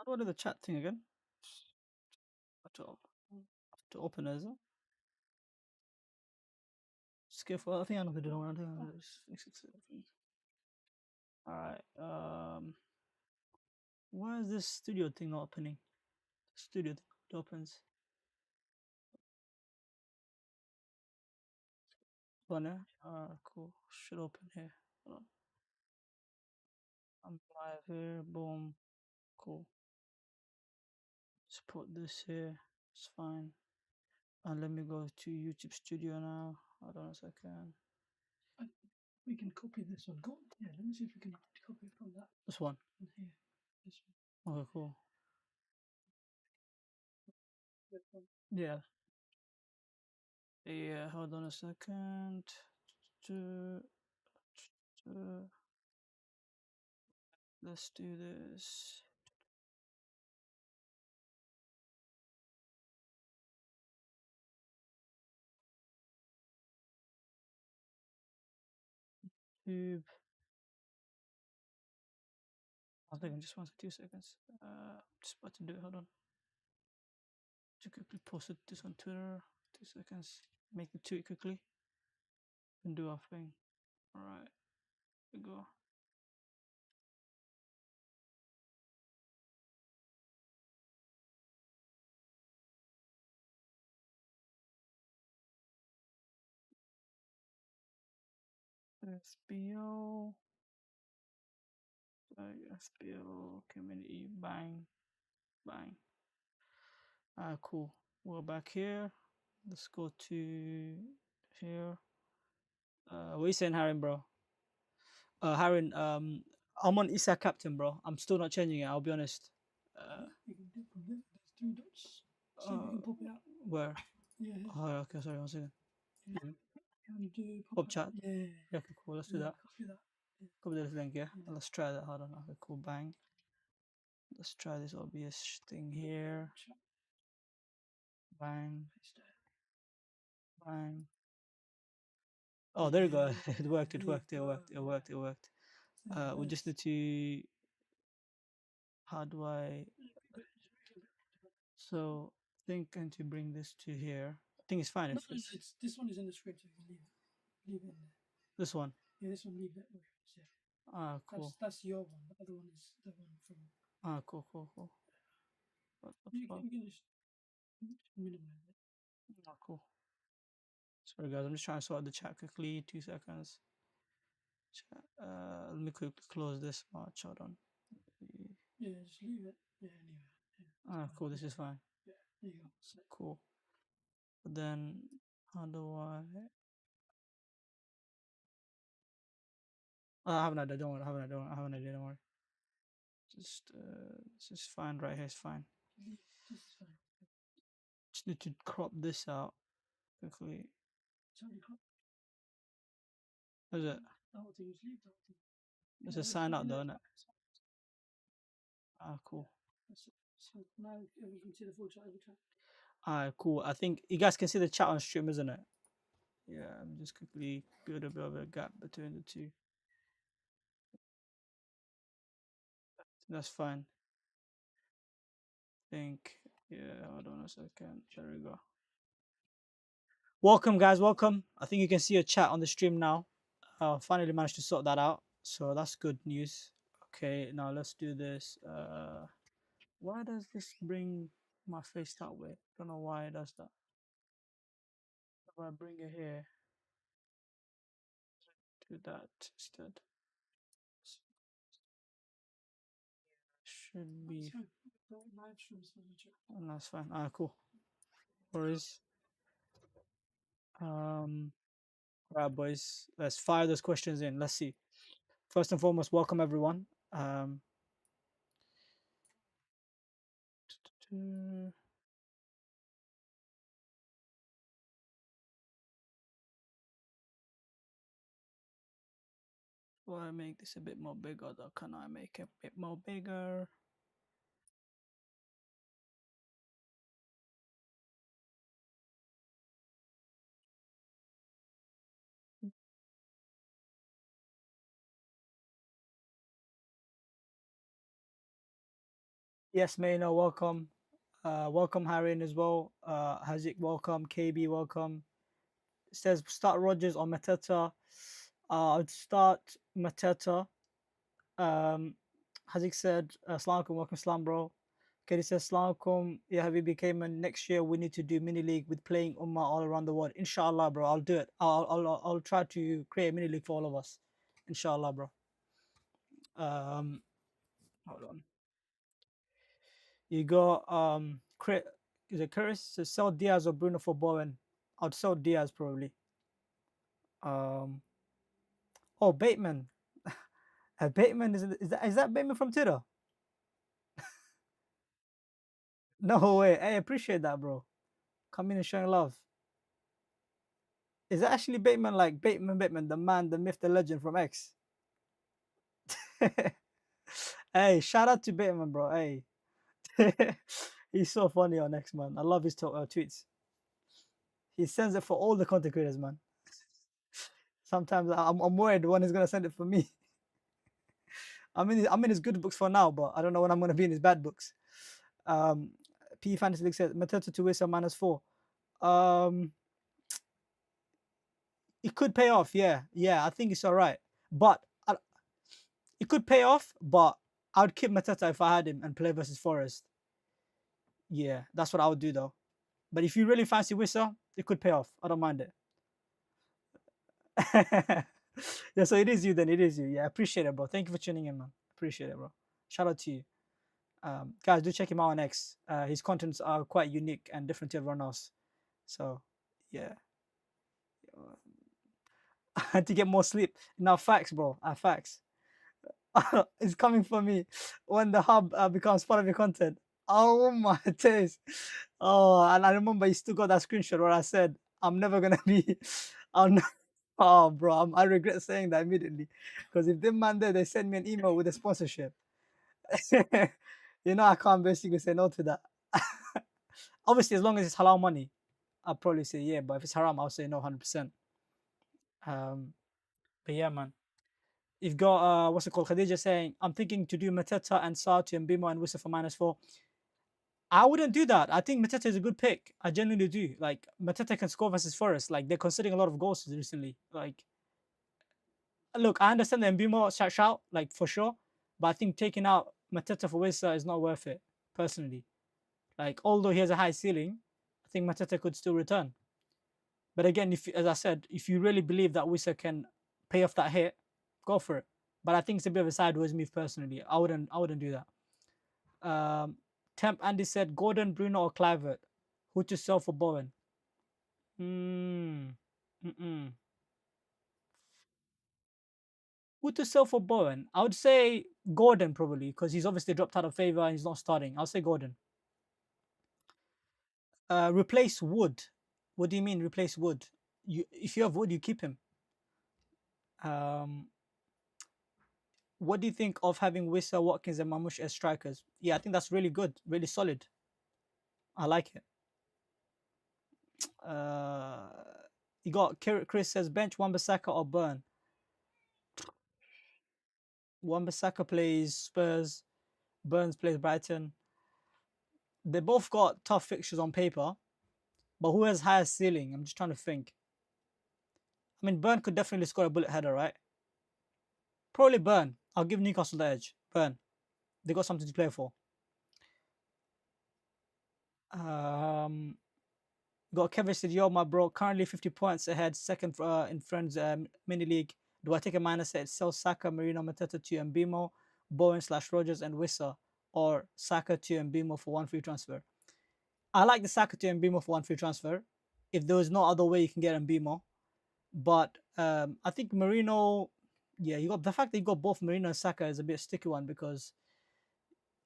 do I do the chat thing again? To open it, is it? Skip. Well, I think I know how to do it. I think I'm just fix it. Alright. Why is this studio thing not opening? Studio thing opens. One, yeah? Cool. Should open here. Hold on. I'm live here. Boom. Cool. Just put this here. It's fine. And let me go to YouTube Studio now. Hold on a second. We can copy this one. Go. Yeah, let me see if we can copy from that. This one. And here. This one. Okay, cool. Yeah. Yeah, hold on a second. Let's do this. Tube. I think just 2 seconds. Just about to do it. Hold on. Just quickly post this on Twitter. 2 seconds. Make the tweet quickly. And do our thing. Alright. Here we go. FPL. FPL community. Bang. Bang. Cool. We're back here. Let's go to here. What are you saying, Harry, bro? Harry, I'm on Isak captain, bro. I'm still not changing it. I'll be honest. You can do from there. There's 3 dots. See if you can pop it out. Where? Yeah. Oh, okay. Sorry, 1 second. Yeah. Can do Pop chat. Yeah. Yeah, okay, cool. Let's do that. Copy that. Copy this link. Yeah. Let's try that. Hold on. Okay, cool. Bang. Let's try this obvious thing here. Bang. Bang. Oh, there you go. It worked. It worked. It worked. It worked. It worked. We just need to. How do I? So think and to bring this to here. I think it's fine. No, it's this one is in the script, so you can leave it. Leave it in there. This one. Yeah, this one. Leave it. Ah, cool. That's your one. The other one is the one from. Ah, cool. What the fuck? You can just minimize it. Ah, cool. Sorry guys, I'm just trying to sort the chat quickly. 2 seconds. Chat. Let me quickly close this watch. Hold on. Yeah, just leave it. Yeah, anyway. Ah, cool. This is fine. Yeah, there you go. So, Cool. But then, how do I? I have an idea. Don't worry. I have an idea. Don't worry. Just, this is fine. Right here is fine. this is fine. Just need to crop this out quickly. Somebody crop. What is it? The whole thing is leave the whole thing. It's a sign out though, isn't it? Ah, cool. So now you can see the full chat every time. Alright, cool. I think you guys can see the chat on stream, isn't it? Yeah, I'm just quickly build a bit of a gap between the two. That's fine. Yeah, hold on a second. There we go. Welcome, guys. Welcome. I think you can see your chat on the stream now. Finally managed to sort that out, so that's good news. Okay, now let's do this. Why does this bring my face that way? Don't know why it does that. If I bring it here, do that instead. Should be. Oh, that's fine. Alright, cool. Worries. Right, boys. Let's fire those questions in. Let's see. First and foremost, welcome everyone. Do I make this a bit more bigger though? Can I make it a bit more bigger? Yes, Maino, welcome. Welcome Harry as well. Hazik, welcome. KB, welcome. It says start Rogers or Mateta. I'd start Mateta. Hazik said, Assalamu alaikum, welcome, Salam, bro. Katie says, Assalamu alaikum. Yeah, Habibi Cayman. Next year, we need to do mini league with playing Ummah all around the world. Inshallah, bro. I'll do it. I'll try to create a mini league for all of us. Inshallah, bro. Hold on. You got is it Chris? So sell Diaz or Bruno for Bowen. I'd sell Diaz probably. Oh, Baitman. Bateman is that Bateman from Twitter? No way. Hey, I appreciate that, bro. Coming and showing love. Is that actually Bateman, like Bateman, the man, the myth, the legend from X? Hey, shout out to Bateman, bro. Hey, he's so funny on X, man. I love his tweets. He sends it for all the content creators, man. Sometimes I'm worried one is gonna send it for me. I'm in his good books for now, but I don't know when I'm gonna be in his bad books. P Fantasy League says Mateta to Wissa -4. It could pay off, yeah. I think it's all right, but it could pay off. But I'd keep Mateta if I had him and play versus Forest. Yeah, that's what I would do though. But if you really fancy Wissa, it could pay off. I don't mind it. Yeah, so it is you then. It is you. Yeah, appreciate it, bro. Thank you for tuning in, man. Appreciate it, bro. Shout out to you. Guys, do check him out on X. His contents are quite unique and different to everyone else. So, yeah. To get more sleep. Now, facts, bro. Facts. It's coming for me when the hub becomes part of your content. Oh my days. Oh, and I remember you still got that screenshot where I said, I'm never going to be. I'm not, oh, bro. I regret saying that immediately. Because if them man there, they send me an email with a sponsorship. I can't basically say no to that. Obviously, as long as it's halal money, I'll probably say yeah. But if it's haram, I'll say no, 100%. But yeah, man. You've got what's it called? Khadija saying, I'm thinking to do Mateta and Sarti and Bimo and Wissa for -4. I wouldn't do that. I think Mateta is a good pick. I genuinely do. Like Mateta can score versus Forest. Like they're considering a lot of goals recently. Like, look, I understand the Mbimo shout, like for sure, but I think taking out Mateta for Wissa is not worth it, personally. Like, although he has a high ceiling, I think Mateta could still return. But again, if, as I said, if you really believe that Wissa can pay off that hit, go for it. But I think it's a bit of a sideways move personally. I wouldn't do that. Temp Andy said Gordon, Bruno, or Clivert. Who to sell for Bowen? Who to sell for Bowen? I would say Gordon probably because he's obviously dropped out of favor and he's not starting. I'll say Gordon. Replace Wood. What do you mean replace Wood? If you have Wood, you keep him. What do you think of having Wissa, Watkins, and Mamush as strikers? Yeah, I think that's really good, really solid. I like it. You got Chris says bench Wan-Bissaka or Burn. Wan-Bissaka plays Spurs, Burns plays Brighton. They both got tough fixtures on paper, but who has higher ceiling? I'm just trying to think. I mean, Burn could definitely score a bullet header, right? Probably Burn. I'll give Newcastle the edge. Burn. They got something to play for. Got Kevin said, yo, my bro, currently 50 points ahead, second in Friends mini league. Do I take a -8? Sell Saka, Marino, Mateta to Mbimo, Bowen/Rogers, and Wissa, or Saka to Mbimo for one free transfer? I like the Saka to Mbimo for one free transfer. If there was no other way you can get Mbimo, but I think Marino, yeah, you got the fact that you got both Marino and Saka is a bit sticky one because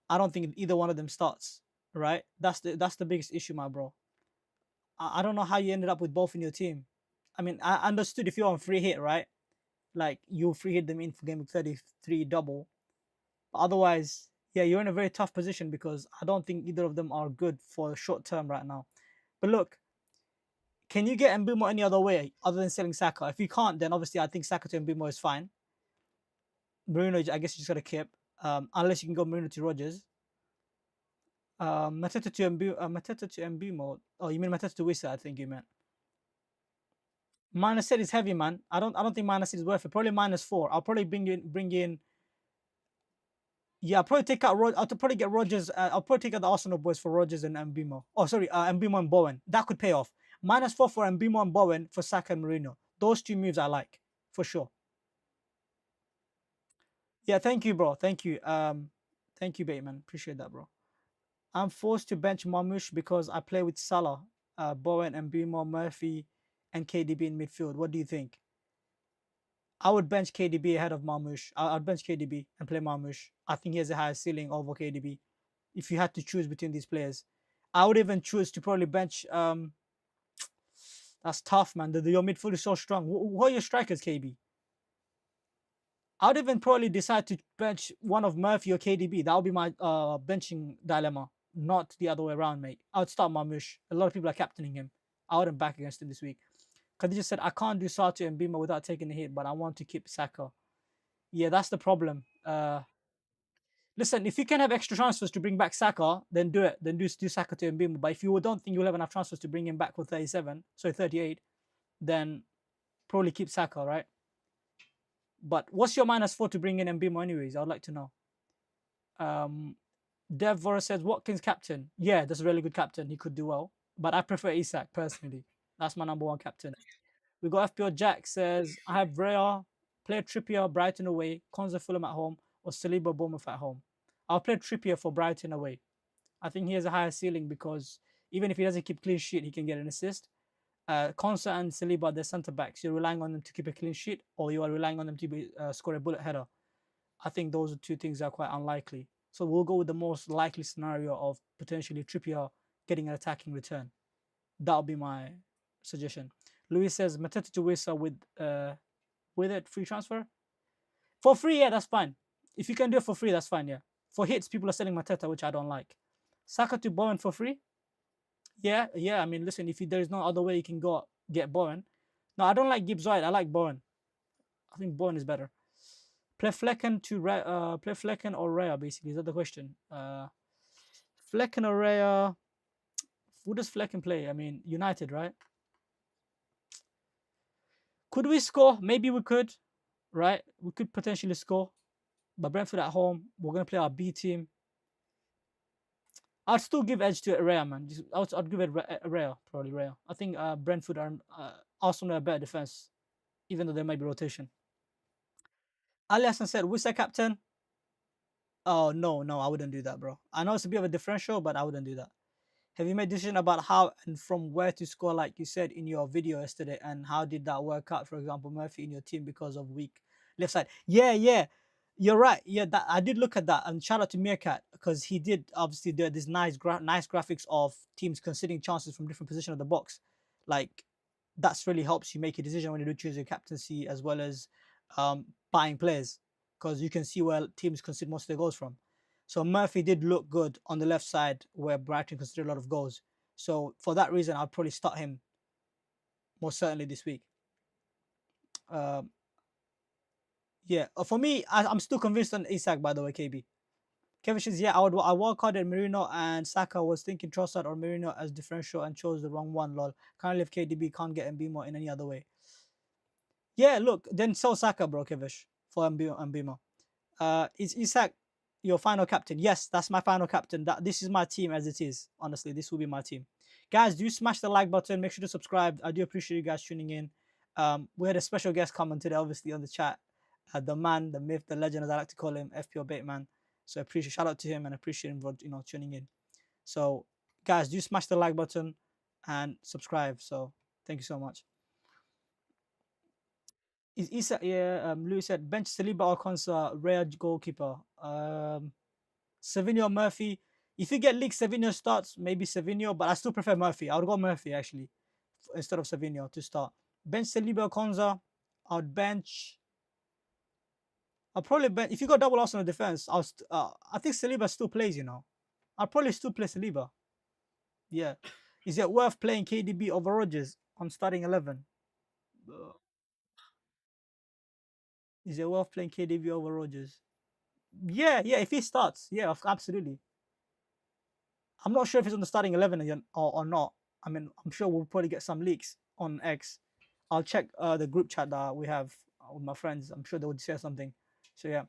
I don't think either one of them starts. Right? That's the biggest issue, my bro. I don't know how you ended up with both in your team. I mean, I understood if you're on free hit, right? Like you free hit them in for game 33 double. But otherwise, yeah, you're in a very tough position because I don't think either of them are good for short term right now. But look, can you get Mbimo any other way other than selling Saka? If you can't, then obviously I think Saka to Mbimo is fine. Bruno, I guess you just got to keep, unless you can go Bruno to Rogers. Mateta to Mateta to MB mode. Oh, you mean Mateta to Wisa? I think you meant. -8 is heavy, man. I don't think -8 is worth it. Probably -4. I'll probably bring in. Yeah, I'll probably take out. I'll probably get Rogers. I'll probably take out the Arsenal boys for Rogers and Mbimo. Oh, sorry, Mbimo and Bowen. That could pay off. -4 for Mbimo and Bowen for Saka and Marino. Those two moves I like for sure. Yeah, thank you, bro. Thank you. Thank you, Bateman. Appreciate that, bro. I'm forced to bench Marmoush because I play with Salah, Bowen, Mbimo, Murphy, and KDB in midfield. What do you think? I would bench KDB ahead of Marmoush. I'd bench KDB and play Marmoush. I think he has a higher ceiling over KDB. If you had to choose between these players, I would even choose to probably bench. That's tough, man. Your midfield is so strong. What are your strikers, KB? I'd even probably decide to bench one of Murphy or KDB. That would be my benching dilemma, not the other way around, mate. I would start Marmoush. A lot of people are captaining him. I wouldn't back against him this week. Because he just said, I can't do Sato and Bima without taking a hit, but I want to keep Saka. Yeah, that's the problem. Listen, if you can have extra transfers to bring back Saka, then do it. Then do Saka to Mbima. But if you don't think you'll have enough transfers to bring him back for 38, then probably keep Saka, right? But what's your -4 to bring in Mbima anyways? I'd like to know. Dev Vora says, Watkins captain. Yeah, that's a really good captain. He could do well. But I prefer Isak personally. That's my number one captain. We got FPL Jack says, I have Raya, play Trippier, Brighton away, Konza Fulham at home, or Saliba Bournemouth at home. I'll play Trippier for Brighton away. I think he has a higher ceiling because even if he doesn't keep clean sheet, he can get an assist. Konsa and Saliba, they're centre backs. You're relying on them to keep a clean sheet, or you are relying on them to score a bullet header. I think those are two things that are quite unlikely. So we'll go with the most likely scenario of potentially Trippier getting an attacking return. That'll be my suggestion. Louis says Mateta to Wisa with it free transfer for free. Yeah, that's fine. If you can do it for free, that's fine. Yeah, for hits, people are selling Mateta, which I don't like. Saka to Bowen for free. Yeah. I mean, listen, if there is no other way you can go get Bowen. No, I don't like Gibbs White. I like Bowen. I think Bowen is better. Play Flecken play Flecken or Raya, basically. Is that the question? Flecken or Raya? Who does Flecken play? I mean, United, right? Could we score? Maybe we could, right? We could potentially score. But Brentford at home, we're going to play our B team. I'd still give edge to Raya, man. I'd give it Raya, probably Raya. I think Brentford are Arsenal are a better defense, even though there might be rotation. Ali Hassan said, Wisa captain? Oh, no, I wouldn't do that, bro. I know it's a bit of a differential, but I wouldn't do that. Have you made a decision about how and from where to score, like you said in your video yesterday? And how did that work out, for example, Murphy in your team because of weak left side? Yeah. You're right. Yeah, that I did look at that. And shout out to Meerkat because he did obviously do this nice graphics of teams conceding chances from different positions of the box. Like, that's really helps you make a decision when you do choose your captaincy as well as buying players because you can see where teams concede most of their goals from. So Murphy did look good on the left side where Brighton conceded a lot of goals. So for that reason, I'll probably start him most certainly this week. Yeah, for me, I'm still convinced on Isak, by the way, KB. Kevin says, yeah, I wildcarded Marino and Saka. Was thinking Trossard or Marino as differential and chose the wrong one, lol. Can't live KDB, can't get Mbimo in any other way. Yeah, look, then sell Saka, bro, Kevish, for Mbimo. Is Isak your final captain? Yes, that's my final captain. This is my team as it is. Honestly, this will be my team. Guys, do smash the like button. Make sure to subscribe. I do appreciate you guys tuning in. We had a special guest comment today, obviously, on the chat. The man, the myth, the legend, as I like to call him, FPL Baitman. So appreciate, shout out to him and appreciate him for tuning in. So guys, do smash the like button and subscribe. So thank you so much. Is Isak? Yeah, Louis said bench Saliba or Konsa, rare goalkeeper. Savinho Murphy. If you get leaked Savinho starts, maybe Savinho, but I still prefer Murphy. I would go Murphy actually instead of Savinho to start. Bench Saliba or Konsa. I'd bench. I'll probably bench. If you got double Arsenal defense, I think Saliba still plays. I'll probably still play Saliba. Yeah. Is it worth playing KDB over Rodgers on starting 11? Is it worth playing KDB over? Yeah. If he starts, yeah, absolutely. I'm not sure if he's on the starting 11 again or not. I mean, I'm sure we'll probably get some leaks on X. I'll check the group chat that we have with my friends. I'm sure they would share something. So yeah,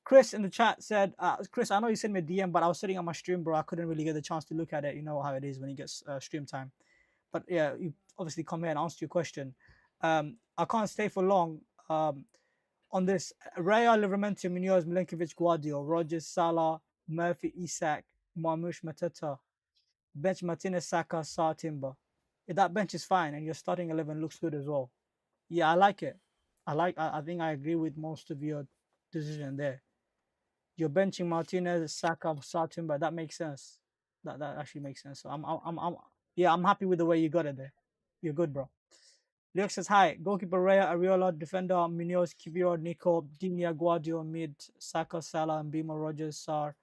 Chris in the chat said, Chris, I know you sent me a DM, but I was sitting on my stream, bro. I couldn't really get the chance to look at it. You know how it is when you get stream time. But yeah, you obviously come here and answer your question. I can't stay for long. On this, Raya, Livramento, Munoz, Milenkovic, Guardiola, Rogers, Salah, Murphy, Isak, Marmoush, Mateta, bench Martinez, Saka, Sa, Timber. If that bench is fine and your starting 11 looks good as well. Yeah, I like it. I think I agree with most of your decision there. You're benching Martinez, Saka, Sa, Timber. That makes sense. That actually makes sense. So yeah, I'm happy with the way you got it there. You're good, bro. Leo says, hi. Goalkeeper Raya, Ariola, defender Munoz, Kiviro, Nico, Dinia, Guardiola, mid, Saka, Salah, and Mbima, Rogers, Sar,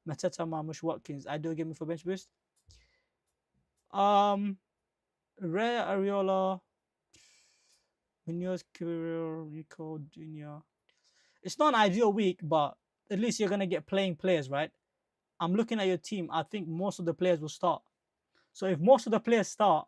Mateta, Marmush, Watkins. Ideal game for bench boost. Raya, Ariola, Munoz, Kiviro, Nico, Dinia. It's not an ideal week, but at least you're gonna get playing players, right? I'm looking at your team. I think most of the players will start. So if most of the players start,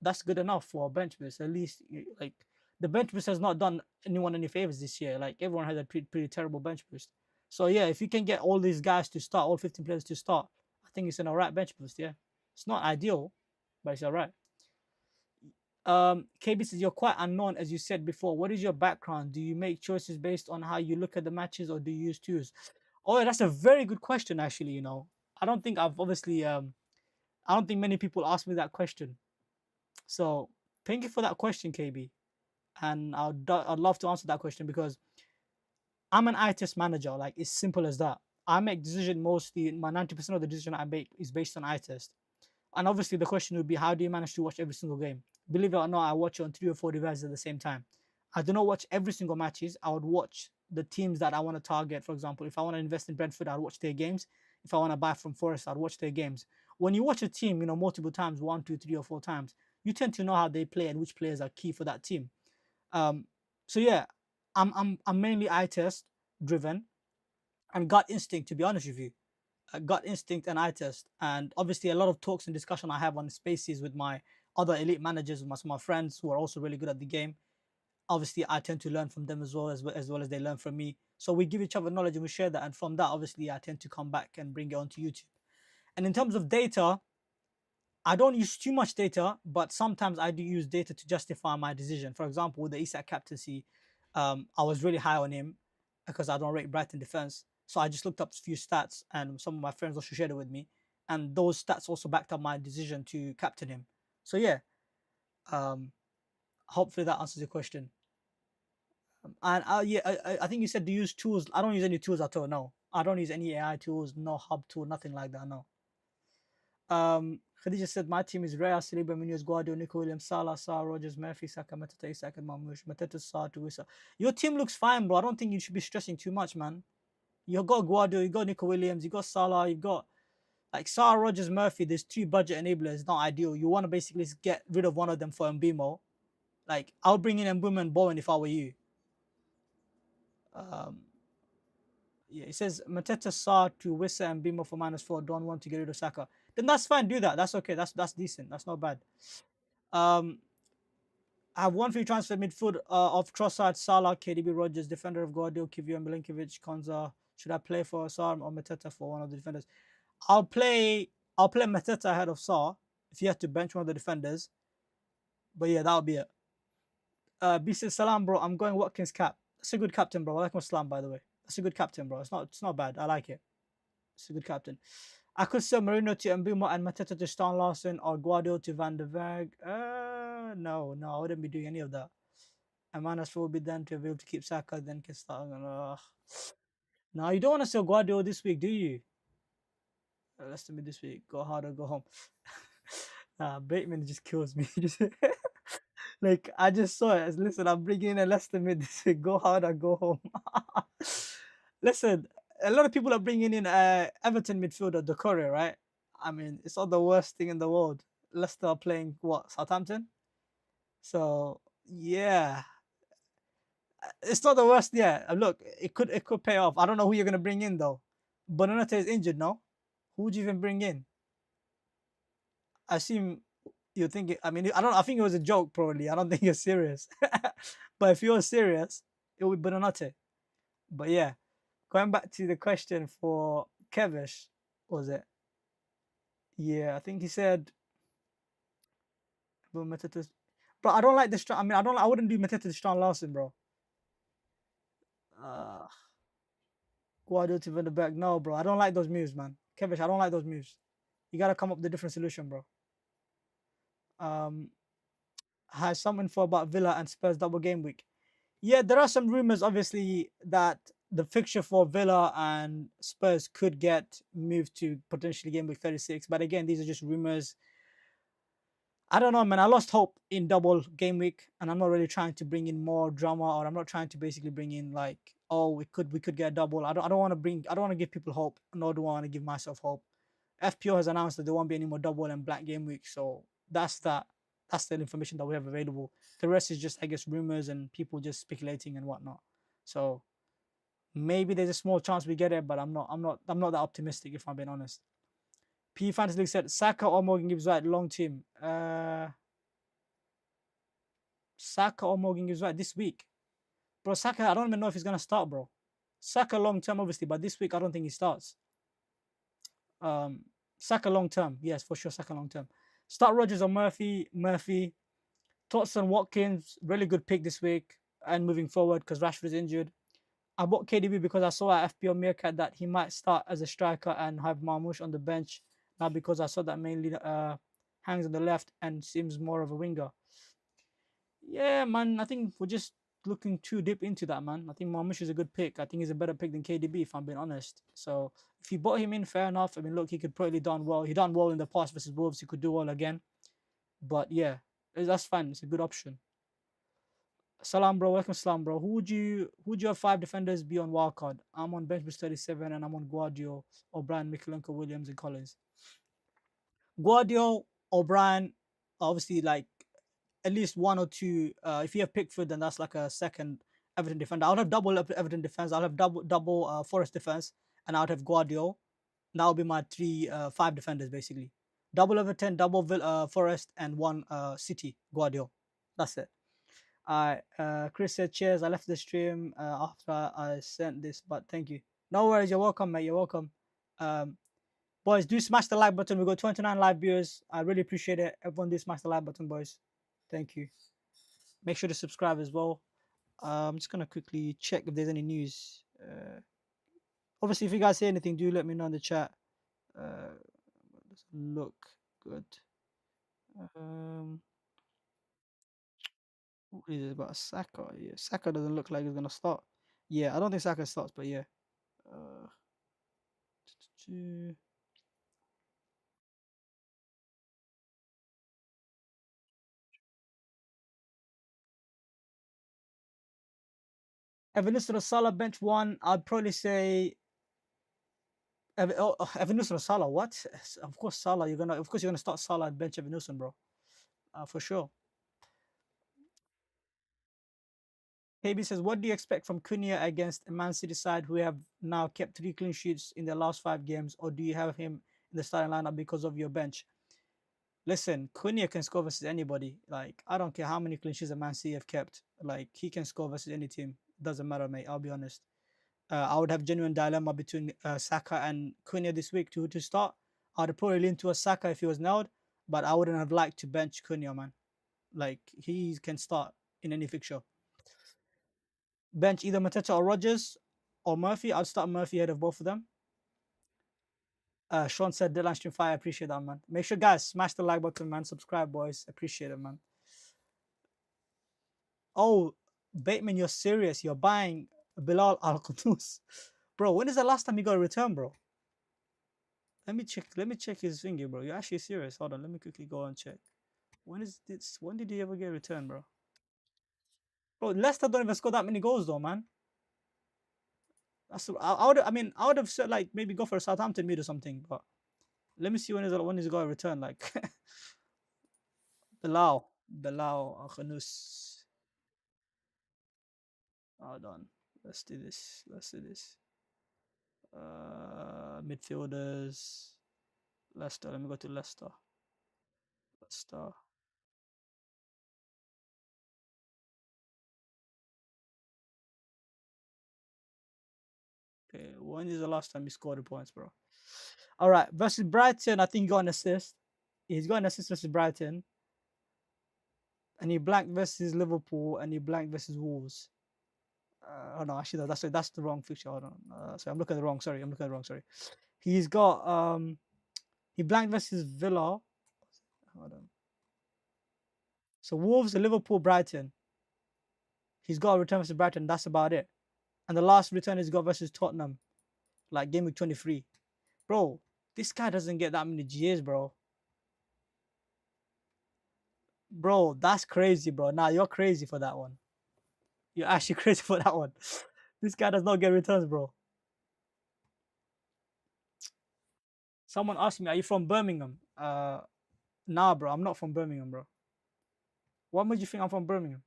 that's good enough for a bench boost. At least, like, the bench boost has not done anyone any favors this year. Like, everyone had a pretty terrible bench boost. So yeah, if you can get all these guys to start, all 15 players to start, I think it's an alright bench boost. Yeah, it's not ideal, but it's alright. KB says, you're quite unknown, as you said before. What is your background? Do you make choices based on how you look at the matches, or do you use tools? Oh, that's a very good question, actually. You know, I don't think I've obviously I don't think many people ask me that question. So thank you for that question, KB. And I'd love to answer that question, because I'm an eye test manager. Like, it's simple as that. I make decision mostly. My 90% of the decision I make is based on eye test. And obviously, the question would be, how do you manage to watch every single game? Believe it or not, I watch it on 3 or 4 devices at the same time. I do not watch every single matches. I would watch the teams that I want to target. For example, if I want to invest in Brentford, I'd watch their games. If I want to buy from Forest, I'd watch their games. When you watch a team, multiple times, 1, 2, 3, or 4 times, you tend to know how they play and which players are key for that team. So yeah, I'm mainly eye test driven and gut instinct, to be honest with you. Gut instinct and eye test, and obviously a lot of talks and discussion I have on spaces with my other elite managers, with my friends who are also really good at the game. Obviously, I tend to learn from them as well as they learn from me. So we give each other knowledge and we share that, and from that, obviously, I tend to come back and bring it onto YouTube. And in terms of data, I don't use too much data, but sometimes I do use data to justify my decision. For example, with the Isak captaincy, I was really high on him because I don't rate Brighton defense. So I just looked up a few stats, and some of my friends also shared it with me. And those stats also backed up my decision to captain him. So yeah, hopefully that answers your question. And yeah, I think you said to use tools. I don't use any tools at all. No, I don't use any AI tools, no hub tool, nothing like that. No. Khadija said, my team is Raya, Saliba, Munoz, Guardiola, Nico Williams, Salah, Sa, Rogers, Murphy, Saka, Mateta, Isak, and Marmoush, Mateta, Sa, Tuisa. Your team looks fine, bro. I don't think you should be stressing too much, man. You got Guardiola, you got Nico Williams, you got Salah, you got like Sa, Rogers, Murphy. There's 2 budget enablers. Not ideal. You want to basically get rid of one of them for Mbimo. Like, I'll bring in Mbimo and Bowen if I were you. Yeah, it says Mateta, Sa to Wissa and Mbimo for -4. Don't want to get rid of Saka. Then that's fine. Do that. That's okay. That's decent. That's not bad. I have one free transfer midfield of Trossard, Salah, KDB, Rogers, defender of Guardiola, Kivio, Milinkovic, Konza. Should I play for Sar or Mateta for one of the defenders? I'll play Mateta ahead of Sar if you have to bench one of the defenders. But yeah, that'll be it. B says, Salam, bro. I'm going Watkins cap. That's a good captain, bro. I like my Salam, by the way. That's a good captain, bro. It's not bad. I like it. It's a good captain. I could sell Marino to Mbuma and Mateta to Stan Larsen, or Guardiola to Van der Berg. No, I wouldn't be doing any of that. And -4 will be done to be able to keep Saka, then can start. Now, you don't want to sell Guardiola this week, do you? Leicester mid this week. Go hard or go home. Baitman just kills me. Like, I just saw it. Listen, I'm bringing in a Leicester mid this week. Go hard or go home. Listen, a lot of people are bringing in Everton midfielder Decore, right? I mean, it's not the worst thing in the world. Leicester are playing what, Southampton? So yeah, it's not the worst. Yeah, look, it could pay off. I don't know who you're gonna bring in though. Bonanate is injured, no? Who would you even bring in? I assume you're thinking. I mean, I don't. I think it was a joke, probably. I don't think you're serious. But if you're serious, it would be Bonanotte. But yeah, going back to the question for Kevish, was it? Yeah, I think he said But Mateta. Bro, I don't like the strong. I mean, I don't. I wouldn't do Mateta to Strong Larson, bro. Uh, Guardiola to Van der Beek. No, bro. I don't like those moves, man. Kevish, I don't like those moves. You gotta come up with a different solution, bro. Um, has some info about Villa and Spurs double game week. Yeah, there are some rumors, obviously, that the fixture for Villa and Spurs could get moved to potentially game week 36. But again, these are just rumors. I don't know, man. I lost hope in double game week, and I'm not really trying to bring in more drama, or I'm not trying to basically bring in like, oh, we could get a double. I don't want to bring. I don't want to give people hope, nor do I want to give myself hope. FPL has announced that there won't be any more double and black game week, so that's that. That's the information that we have available. The rest is just, I guess, rumors and people just speculating and whatnot. So maybe there's a small chance we get it, but I'm not that optimistic if I'm being honest. P Fantasy League said Saka or Morgan Gibbs White long team. Saka or Morgan Gibbs White this week. Bro, Saka, I don't even know if he's gonna start, bro. Saka long term, obviously, but this week I don't think he starts. Um, Saka long term, yes, for sure. Saka long term. Start Rogers or Murphy. Murphy. Totson Watkins, really good pick this week and moving forward because Rashford is injured. I bought KDB because I saw at FPL Meerkat that he might start as a striker and have Marmoush on the bench. Now because I saw that mainly hangs on the left and seems more of a winger. Yeah, man, I think we're just looking too deep into that, man. I think Marmoush is a good pick. I think he's a better pick than KDB, if I'm being honest. So if you bought him in, fair enough. I mean, look, he could probably done well. He done well in the past versus Wolves. He could do well again. But yeah, that's fine. It's a good option. Salam, bro. Welcome, Salam, bro. Who would you have five defenders be on wildcard? I'm on bench boost 37 and I'm on Guardiola, O'Brien, Mikalenko, Williams, and Collins. Guardiola, O'Brien, obviously like at least one or two. If you have Pickford, then that's like a second Everton defender. I'll have double Everton defense. I'll have double Forest defense, and I'll have Guardiola. That'll be my five defenders basically. Double Everton, double Forest, and one City Guardiola. That's it. Chris said, cheers. I left the stream after I sent this, but thank you. No worries. You're welcome, mate. You're welcome. Boys, do smash the like button. We got 29 live viewers. I really appreciate it. Everyone do smash the like button, boys. Thank you. Make sure to subscribe as well. I'm just going to quickly check if there's any news. Obviously, if you guys say anything, do let me know in the chat. Look good. What is it about Saka? Yeah, Saka doesn't look like he's gonna start. Yeah, I don't think Saka starts, but yeah. Uh, Evanilson or Salah bench one. I'd probably say Evanilson or Salah. What? Of course Salah. Of course you're gonna start Salah and bench Evanilson, bro. For sure. KB says, what do you expect from Cunha against a Man City side who have now kept 3 clean sheets in their last 5 games, or do you have him in the starting lineup because of your bench? Listen, Cunha can score versus anybody. Like, I don't care how many clean sheets a Man City have kept. Like, he can score versus any team. Doesn't matter, mate. I'll be honest. I would have genuine dilemma between Saka and Cunha this week to start. I'd probably lean towards Saka if he was nailed, but I wouldn't have liked to bench Cunha, man. Like, he can start in any fixture. Bench either Mateta or Rogers or Murphy. I'd start Murphy ahead of both of them. Sean said deadline stream fire. I appreciate that, man. Make sure, guys, smash the like button, man. Subscribe, boys. Appreciate it, man. Oh, Baitman, you're serious. You're buying Bilal Al Qudus. Bro, when is the last time you got a return, bro? Let me check. Let me check his finger, bro. You're actually serious. Hold on. Let me quickly go and check. When is this? When did he ever get a return, bro? Bro, Leicester don't even score that many goals, though, man. I would. I mean, I would have said like maybe go for a Southampton mid or something. But let me see when he's got a return. Like Bilal Al Qudus. Hold on. Let's do this. Midfielders. Leicester. Let me go to Leicester. Star. Okay, when is the last time he scored the points, bro? All right, versus Brighton, I think he got an assist. He's got an assist versus Brighton, and he blanked versus Liverpool, and he blanked versus Wolves. Oh no, actually, no, that's the wrong fixture. Hold on. Sorry, I'm looking at the wrong. Sorry, I'm looking at the wrong. Sorry. He's got he blanked versus Villa. Hold on. So Wolves, Liverpool, Brighton. He's got a return versus Brighton. That's about it. And the last return he's got versus Tottenham, like game week 23. Bro, this guy doesn't get that many GAs, bro. Bro, that's crazy, bro. Nah, you're crazy for that one. You're actually crazy for that one. This guy does not get returns, bro. Someone asked me, "Are you from Birmingham?" Nah, bro. I'm not from Birmingham, bro. What made you think I'm from Birmingham?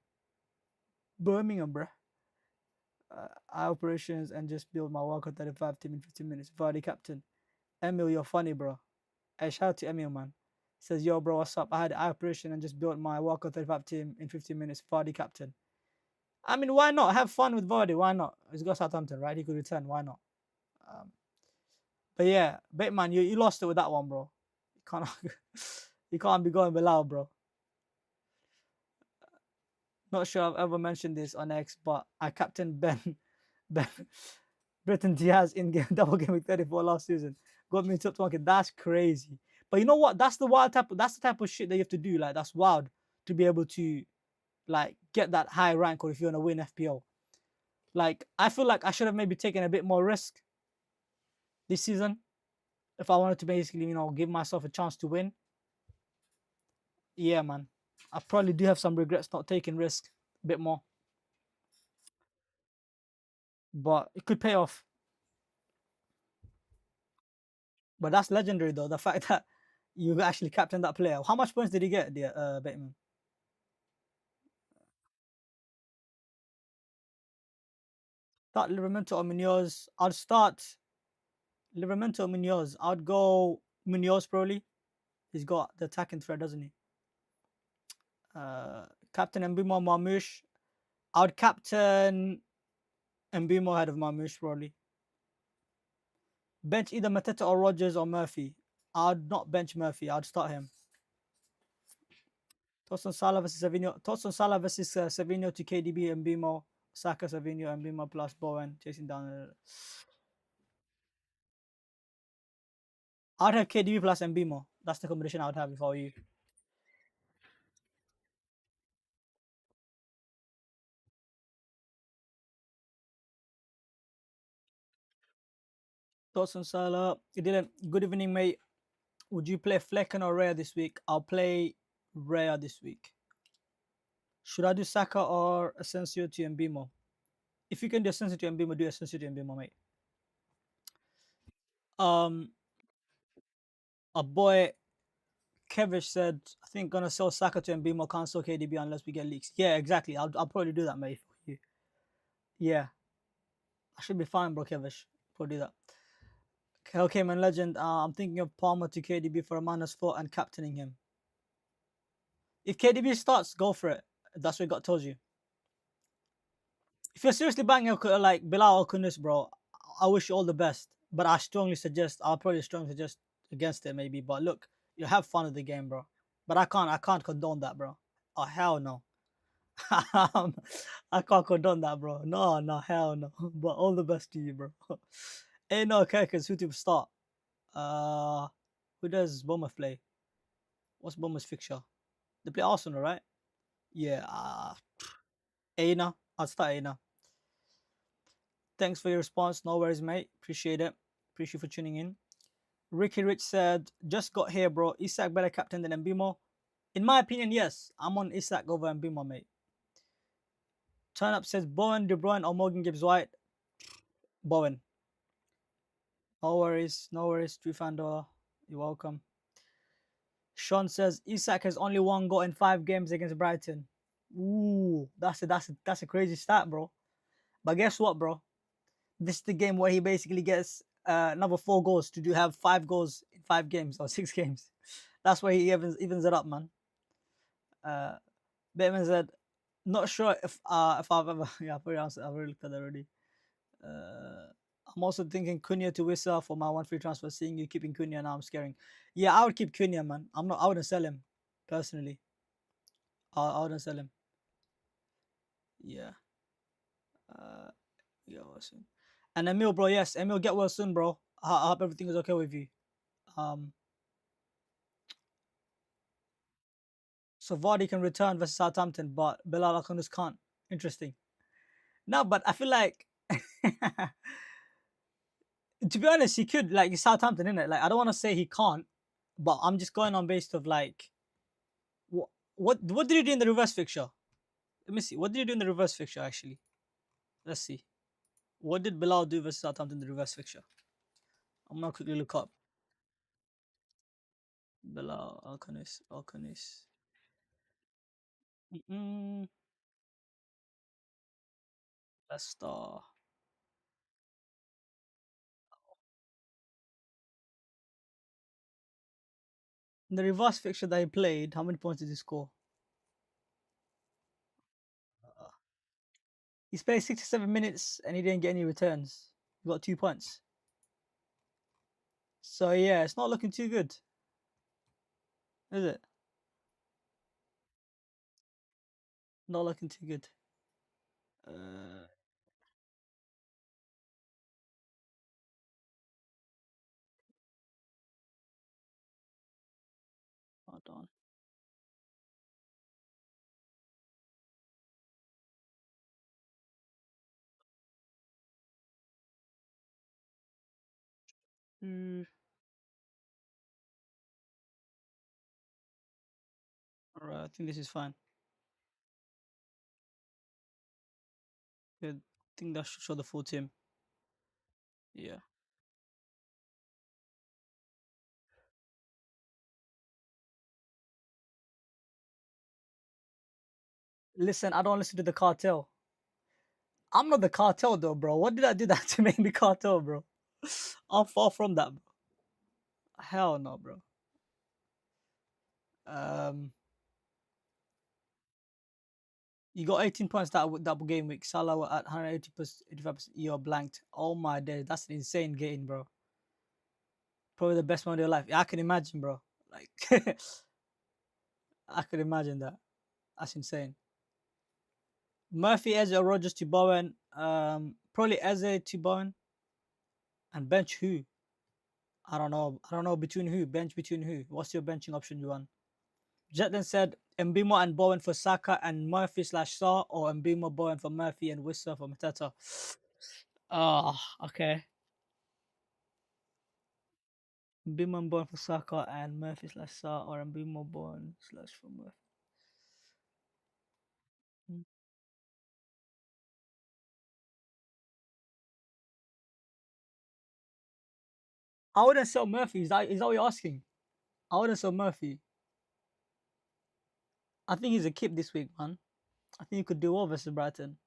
Birmingham, bro. I operations and just build my Wildcard 35 team in 15 minutes. Vardy captain. Emil, you're funny, bro. Hey, shout out to Emil, man. Says, yo, bro, what's up? I had an operation and just built my Wildcard 35 team in 15 minutes. Vardy captain. I mean, why not? Have fun with Vardy. Why not? He's got Southampton, right? He could return. Why not? But yeah, Baitman, you lost it with that one, bro. You can't, you can't be going below, bro. Not sure I've ever mentioned this on X, but I captained Ben Britton Diaz in game double game week 34 last season. Got me top 20. That's crazy. But you know what? That's the that's the type of shit that you have to do. Like, that's wild to be able to like get that high rank, or if you want to win FPL. Like, I feel like I should have maybe taken a bit more risk this season if I wanted to basically, give myself a chance to win. Yeah, man. I probably do have some regrets not taking risk a bit more. But it could pay off. But that's legendary, though. The fact that you actually captained that player. How much points did he get, Bateman? Start Livramento or Munoz. I'd start Livramento or Munoz. I'd go Munoz probably. He's got the attacking threat, doesn't he? Captain Mbimo Marmoush. I'd captain Mbimo ahead of Marmoush probably. Bench either Mateta or Rogers or Murphy. I'd not bench Murphy. I'd start him. Tosun Salah versus Savinho. Tosun Salah versus Savinho to KDB and Mbimo. Saka, Savinho, and Mbimo plus Bowen chasing down. I'd have KDB plus Mbimo. That's the combination I would have if I were you. Thoughts on Salah? Good evening, mate. Would you play Flecken or Rare this week? I'll play Rare this week. Should I do Saka or Asensio to Mbimo? If you can do Asensio to Mbimo, do Asensio to Mbimo, mate. A boy Kevish said, I think gonna sell Saka to Mbimo, can't sell KDB unless we get leaks. Yeah, exactly. I'll probably do that, mate, for you. Yeah. I should be fine, bro, Kevish. Probably do that. Okay, man, legend. I'm thinking of Palmer to KDB for a -4 and captaining him. If KDB starts, go for it. That's what God told you. If you're seriously banging like Bilal Kunis, bro, I wish you all the best. But I'll probably strongly suggest against it, maybe. But look, you have fun with the game, bro. But I can't condone that, bro. Oh, hell no. I can't condone that, bro. No, hell no. But all the best to you, bro. Hey, no, okay, because who to start? Who does Bournemouth play? What's Bournemouth's fixture? They play Arsenal, right? Yeah. Aina. I'll start Aina. Thanks for your response. No worries, mate. Appreciate it. Appreciate you for tuning in. Ricky Rich said, just got here, bro. Isak better captain than Mbimo. In my opinion, yes. I'm on Isak over Mbimo, mate. Turn Up says, Bowen, De Bruyne, or Morgan Gibbs White. Bowen. No worries. True Fandor. You're welcome. Sean says, Isak has only one goal in 5 games against Brighton. Ooh, that's a crazy stat, bro. But guess what, bro? This is the game where he basically gets another 4 goals to do have 5 goals in 5 games or 6 games. That's why he evens it up, man. Bateman said, not sure if I've ever yeah, pretty honest, I've already looked at that already. I'm also thinking Cunha to Wissa for my 1 free transfer. Seeing you keeping Cunha now, I'm scaring. Yeah, I would keep Cunha, man. I'm not. I wouldn't sell him personally. I wouldn't sell him. Yeah. Yeah, awesome. And Emil, bro. Yes, Emil, get well soon, bro. I hope everything is okay with you. Um. So Vardy can return versus Southampton, but Bilal Akanus can't. Interesting. No, but I feel like to be honest, he could like Southampton, innit? Like I don't want to say he can't, but I'm just going on based of like what did he do in the reverse fixture? Let me see. What did he do in the reverse fixture actually? Let's see. What did Bilal do versus Southampton in the reverse fixture? I'm gonna quickly look up. Bilal Alcanis. Mm-mm. Leicester. In the reverse fixture that he played, how many points did he score? He's played 67 minutes and he didn't get any returns. He got 2 points. So yeah, it's not looking too good, is it? Not looking too good. Uh, Hold on. All right, I think this is fine. Good. I think that should show the full team. Yeah. Listen, I don't listen to the cartel. I'm not the cartel though, bro. What did I do that to make me cartel, bro? I'm far from that, bro. Hell no, bro. Um, you got 18 points that game week. Salah at 180%, 85%. You're blanked. Oh my days, that's an insane game, bro. Probably the best moment of your life. I can imagine, bro. Like, I could imagine that. That's insane. Murphy, Eze, or Rogers to Bowen. Probably Eze to Bowen. And bench who? I don't know. I don't know between who. Bench between who? What's your benching option you want? Jetland said Mbimo and Bowen for Saka and Murphy slash Saw, or Mbimo, Bowen for Murphy and Wissa for Mateta. Ah, okay. Mbimo and Bowen for Saka and Murphy slash Saw, or Mbimo, Bowen slash for Murphy. Hmm. I wouldn't sell Murphy. Is that what you're asking? I wouldn't sell Murphy. I think he's a keep this week, man. I think he could do well versus Brighton.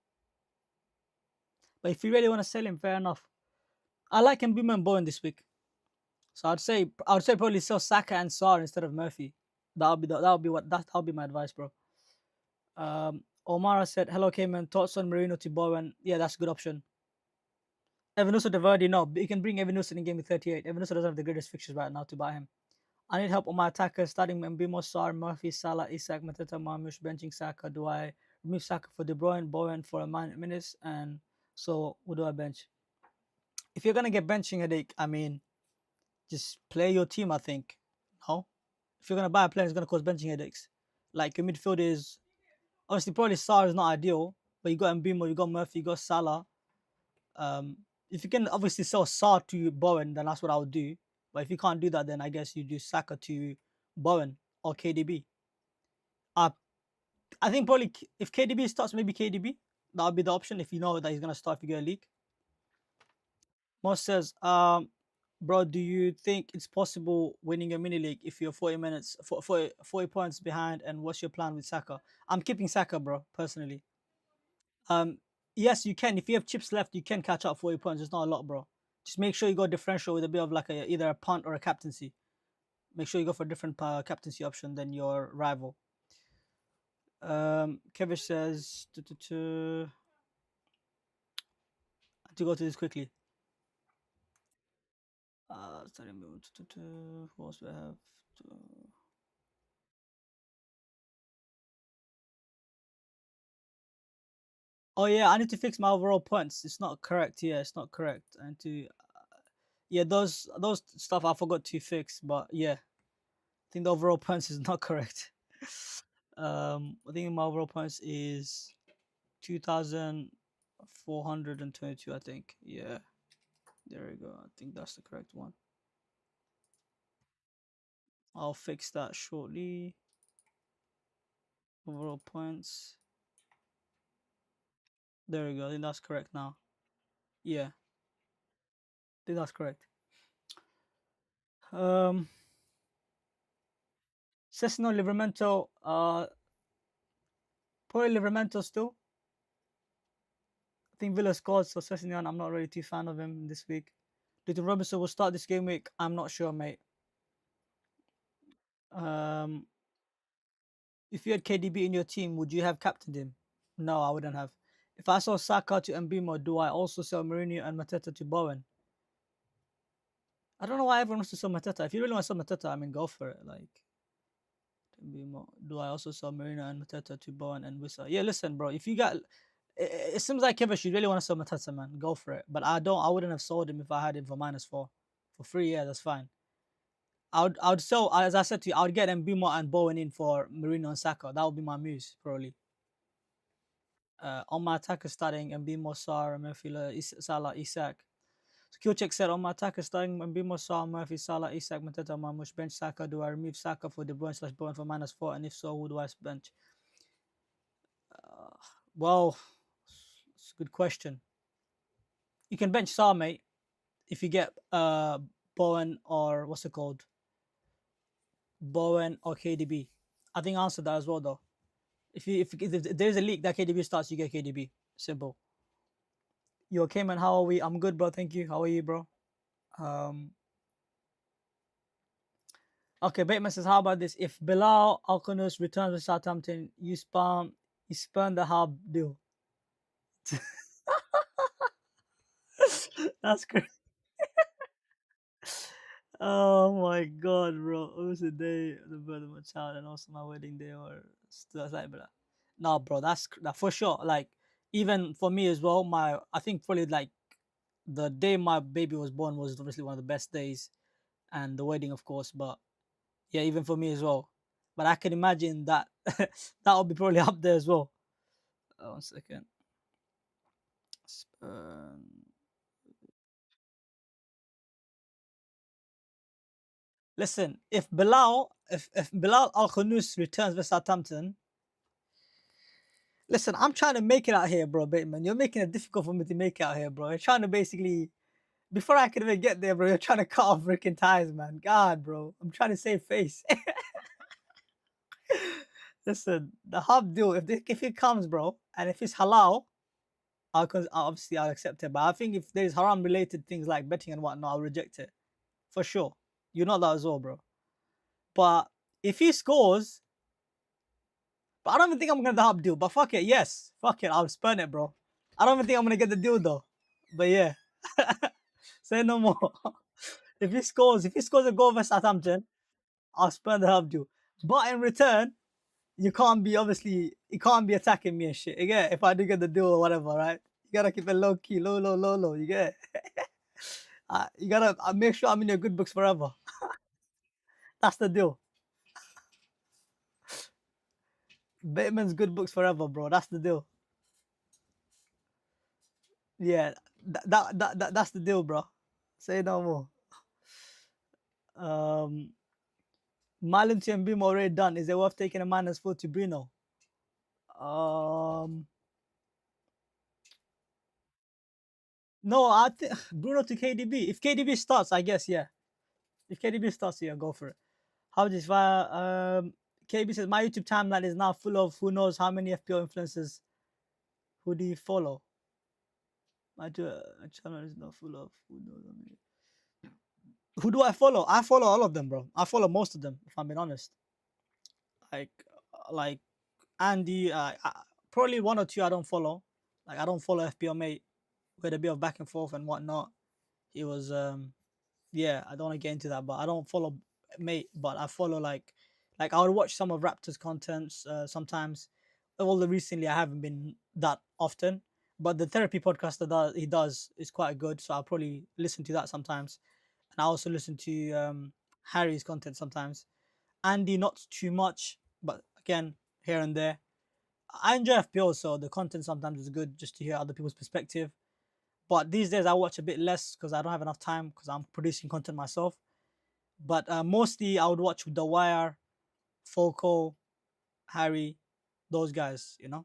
But if you really want to sell him, fair enough. I like Mbimo and Bowen this week. So I'd say probably sell Saka and Sarr instead of Murphy. That'll be my advice, bro. Omara said, "Hello, Cayman. Thoughts on Marino to Bowen? Yeah, that's a good option. Evanusa to Verdi, no, but you can bring Evanusa in game with 38. Evanusa doesn't have the greatest fixtures right now to buy him. I need help on my attackers, starting Mbimo, Sarr, Murphy, Salah, Isak, Mateta, Marmush, benching Saka. Do I remove Saka for De Bruyne, Bowen for a minutes, and so what do I bench? If you're gonna get benching headache, I mean, just play your team. I think, no. If you're gonna buy a player, it's gonna cause benching headaches. Like your midfield is obviously probably Sarr is not ideal, but you got Mbimo, you got Murphy, you got Salah. Um, if you can obviously sell Sarr to Bowen, then that's what I would do. But if you can't do that, then I guess you do Saka to Bowen or KDB. Uh, I think probably if KDB starts, maybe KDB. That would be the option if you know that he's gonna start if you get a league. Moss says, bro, do you think it's possible winning a mini league if you're 40 points behind? And what's your plan with Saka? I'm keeping Saka, bro, personally. Yes, you can. If you have chips left, you can catch up 40 points. It's not a lot, bro. Just make sure you go differential with a bit of like either a punt or a captaincy. Make sure you go for a different captaincy option than your rival. Kevish says to go to this quickly. Starting move. Who else do I have? Oh yeah, I need to fix my overall points. It's not correct. Yeah, it's not correct. I need to. Yeah, those stuff I forgot to fix. But yeah, I think the overall points is not correct. I think my overall points is 2,422. I think. Yeah, there we go. I think that's the correct one. I'll fix that shortly. Overall points. There we go. I think that's correct now. Yeah, I think that's correct. Cessno Livramento. Probably Livramento still. I think Villa scored, so Sessegnon, I'm not really too fan of him this week. Do you think Robinson will start this game week? I'm not sure, mate. If you had KDB in your team, would you have captained him? No, I wouldn't have. If I saw Saka to Mbimo, do I also sell Mourinho and Mateta to Bowen? I don't know why everyone wants to sell Mateta. If you really want to sell Mateta, I mean, go for it. Like, Mbimo. Do I also sell Mourinho and Mateta to Bowen and Wissa? Yeah, listen, bro. If you got, it seems like Kevish, you really want to sell Mateta, man. Go for it. But I wouldn't have sold him if I had him for -4. For free, yeah, that's fine. I would sell, as I said to you, I would get Mbimo and Bowen in for Mourinho and Saka. That would be my moves, probably. On my attacker starting Mbimo, Sarr, Murphy, Salah, Isak. So Kilchek said on my attacker starting Mbimo, Sarr, Murphy, Salah, Isak, Mateta, Marmoush, bench Saka. Do I remove Saka for De Bruyne / Bowen for -4? And if so, who do I bench? Well, it's a good question. You can bench Sarr, mate, if you get Bowen or what's it called? Bowen or KDB. I think I answered that as well, though. If there's a league that KDB starts, you get KDB. Simple. Yo, okay, man. How are we? I'm good, bro. Thank you. How are you, bro? Okay, Baitman says, how about this? If Bilal Alconus returns to Southampton, you spurn the hub deal. That's crazy. Oh my god, bro. It was the day of the birth of my child and also my wedding day or stuff like that. No, bro, that's for sure. Like, even for me as well, I think probably like the day my baby was born was obviously one of the best days, and the wedding, of course. But yeah, even for me as well. But I can imagine that that will be probably up there as well. 1 second. Listen, if Bilal Al Khanous returns for Southampton, listen, I'm trying to make it out here, bro, Bateman. You're making it difficult for me to make it out here, bro. You're trying to basically, before I could even get there, bro, you're trying to cut off freaking ties, man. God, bro. I'm trying to save face. Listen, the hub deal, if it comes, bro, and if it's halal, obviously I'll accept it. But I think if there's haram related things like betting and whatnot, I'll reject it. For sure. You know that as well, bro. But if he scores, but I don't even think I'm gonna get the hub deal. But fuck it, yes. Fuck it, I'll spurn it, bro. I don't even think I'm gonna get the deal though. But yeah. Say no more. If he scores a goal for Southampton, I'll spurn the hub deal. But in return, you can't be attacking me and shit. You get it? If I do get the deal or whatever, right? You gotta keep it low key, low. You get it? You gotta make sure I'm in your good books forever. That's the deal. Bateman's good books forever, bro. That's the deal. Yeah, that's the deal, bro. Say no more. Marlon to Mbimo already done. Is it worth taking a -4 to Bruno? No, I think Bruno to KDB. If KDB starts, I guess, yeah. If KDB starts, yeah, go for it. How this via KB says my YouTube timeline is now full of who knows how many FPL influencers. Who do you follow? My channel is not full of who knows. I mean, who do I follow? I follow all of them, bro. I follow most of them, if I'm being honest. Like, like Andy, probably one or two I don't follow. Like I don't follow FPL mate with a bit of back and forth and whatnot. He was yeah, I don't want to get into that, but I don't follow mate, but I follow like I would watch some of Raptors contents sometimes. Although recently I haven't been that often, but the therapy podcast that he does is quite good, so I'll probably listen to that sometimes. And I also listen to Harry's content sometimes. Andy not too much, but again here and there. I enjoy FPL, so the content sometimes is good just to hear other people's perspective. But these days I watch a bit less because I don't have enough time because I'm producing content myself. But mostly I would watch The Wire, Foco, Harry, those guys, you know.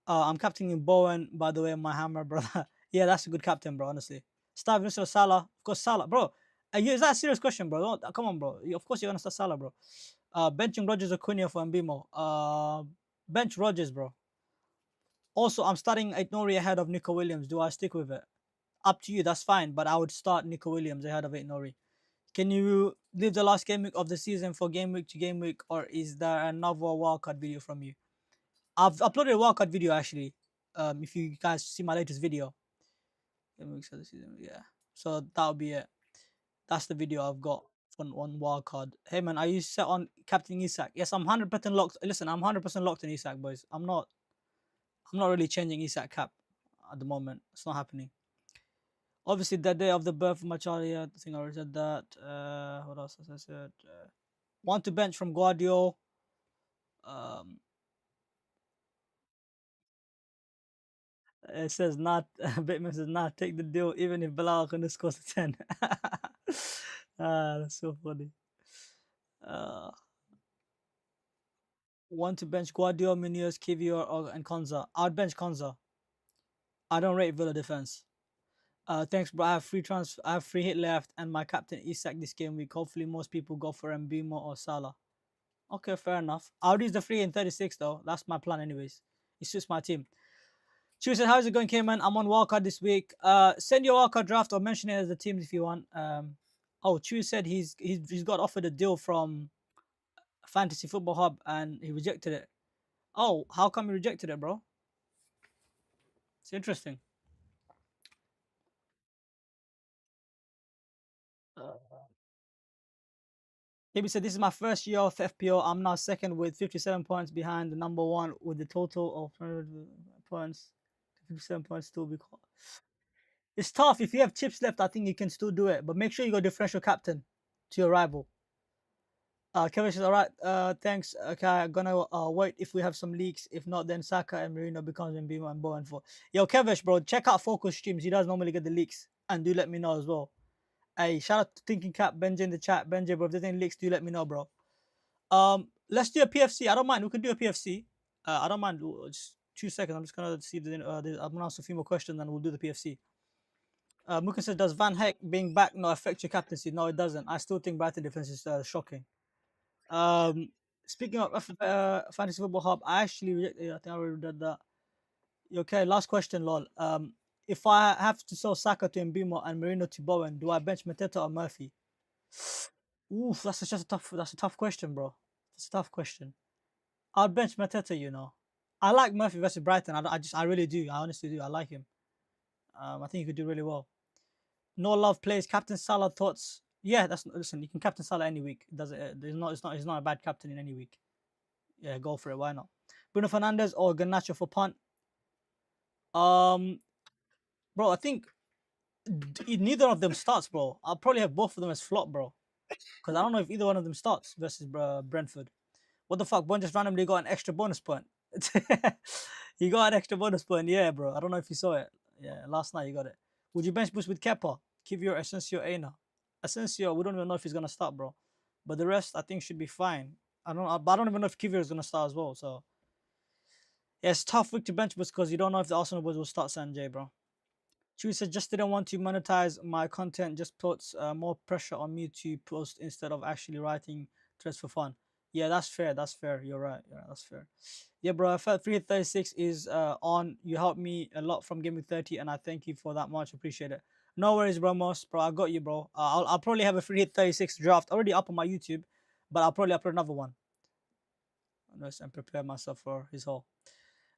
I'm captaining Bowen, by the way, my hammer, brother. Yeah, that's a good captain, bro, honestly. Start Mr. Salah. Of course, Salah. Bro, is that a serious question, bro? Come on, bro. Of course you're going to start Salah, bro. Benching Rogers or Cunha for Mbimo. Bench Rogers, bro. Also, I'm starting Aitnori ahead of Nico Williams. Do I stick with it? Up to you, that's fine. But I would start Nico Williams ahead of Aitnori. Can you leave the last game week of the season for game week to game week, or is there another wildcard video from you? I've uploaded a wildcard video actually. If you guys see my latest video, game weeks of the season, yeah. So that'll be it. That's the video I've got on wildcard. Hey man, are you set on Captain Isak? Yes, I'm 100% locked. Listen, I'm 100% locked in Isak, boys. I'm not really changing Isak cap at the moment. It's not happening. Obviously, the day of the birth of my child. Yeah, I think I already said that. What else has I said? Want to bench from Guardiola. Um, it says not. Baitman says not take the deal, even if Bilal can score to 10. That's so funny. Uh, want to bench Guardiola, Munoz, Kivior, and Konza. I'd bench Konza. I don't rate Villa defense. Thanks, bro. I have free hit left, and my captain Isak this game week. Hopefully, most people go for Mbimo or Salah. Okay, fair enough. I'll use the free in 36 though. That's my plan, anyways. It suits my team. Chew said, how's it going, Cayman? I'm on wildcard this week. Send your wildcard draft or mention it as the teams if you want. Oh, Chew said he's got offered a deal from Fantasy Football Hub and he rejected it. Oh, how come he rejected it, bro? It's interesting. Maybe said this is my first year of FPO. I'm now second with 57 points behind the number one with the total of 100 points. 57 points still be caught. It's tough. If you have chips left, I think you can still do it. But make sure you go differential captain to your rival. Kevin says, all right, thanks. Okay, I'm gonna wait if we have some leaks. If not, then Saka and Marino becomes Mbimo and Bowen for. Yo, Kevish, bro, check out Focus streams. He does normally get the leaks. And do let me know as well. Hey, shout out to Thinking Cap, Benji in the chat. Benji, bro, if there's any leaks, do let me know, bro. Let's do a PFC. I don't mind. We can do a PFC. I don't mind. Just 2 seconds. I'm just gonna see I'm gonna ask a few more questions and we'll do the PFC. Muka says, does Van Heck being back not affect your captaincy? No, it doesn't. I still think Brighton defense is shocking. Speaking of Fantasy Football Hub, I actually I think I already did that. Okay, last question, lol. If I have to sell Saka to Mbimo and Marino to Bowen, do I bench Mateta or Murphy? Oof, that's a tough question, bro. That's a tough question. I'll bench Mateta, you know. I like Murphy versus Brighton. I really do. I honestly do. I like him. I think he could do really well. No love plays Captain Salah thoughts. Yeah, listen. You can captain Salah any week. It does it? He's not a bad captain in any week. Yeah, go for it. Why not? Bruno Fernandes or Garnacho for punt. Bro, I think neither of them starts, bro. I'll probably have both of them as flop, bro. Because I don't know if either one of them starts versus Brentford. What the fuck? Bon just randomly got an extra bonus point. He got an extra bonus point. Yeah, bro. I don't know if you saw it. Yeah, last night you got it. Would you bench boost with Kepa? Give your Asensio Aina. Asensio, we don't even know if he's gonna start, bro. But the rest, I think, should be fine. I don't even know if Kivior is gonna start as well. So yeah, it's tough week to bench boost because you don't know if the Arsenal boys will start Sanjay, bro. Chewy said, just didn't want to monetize my content. Just puts more pressure on me to post instead of actually writing just for fun. Yeah, that's fair. That's fair. You're right. Yeah, that's fair. Yeah, bro. I felt 336 is on. You helped me a lot from Game Week 30, and I thank you for that much. Appreciate it. No worries, bro. Moss, bro. I got you, bro. I'll probably have a 336 draft already up on my YouTube, but I'll probably upload another one. And prepare myself for his haul.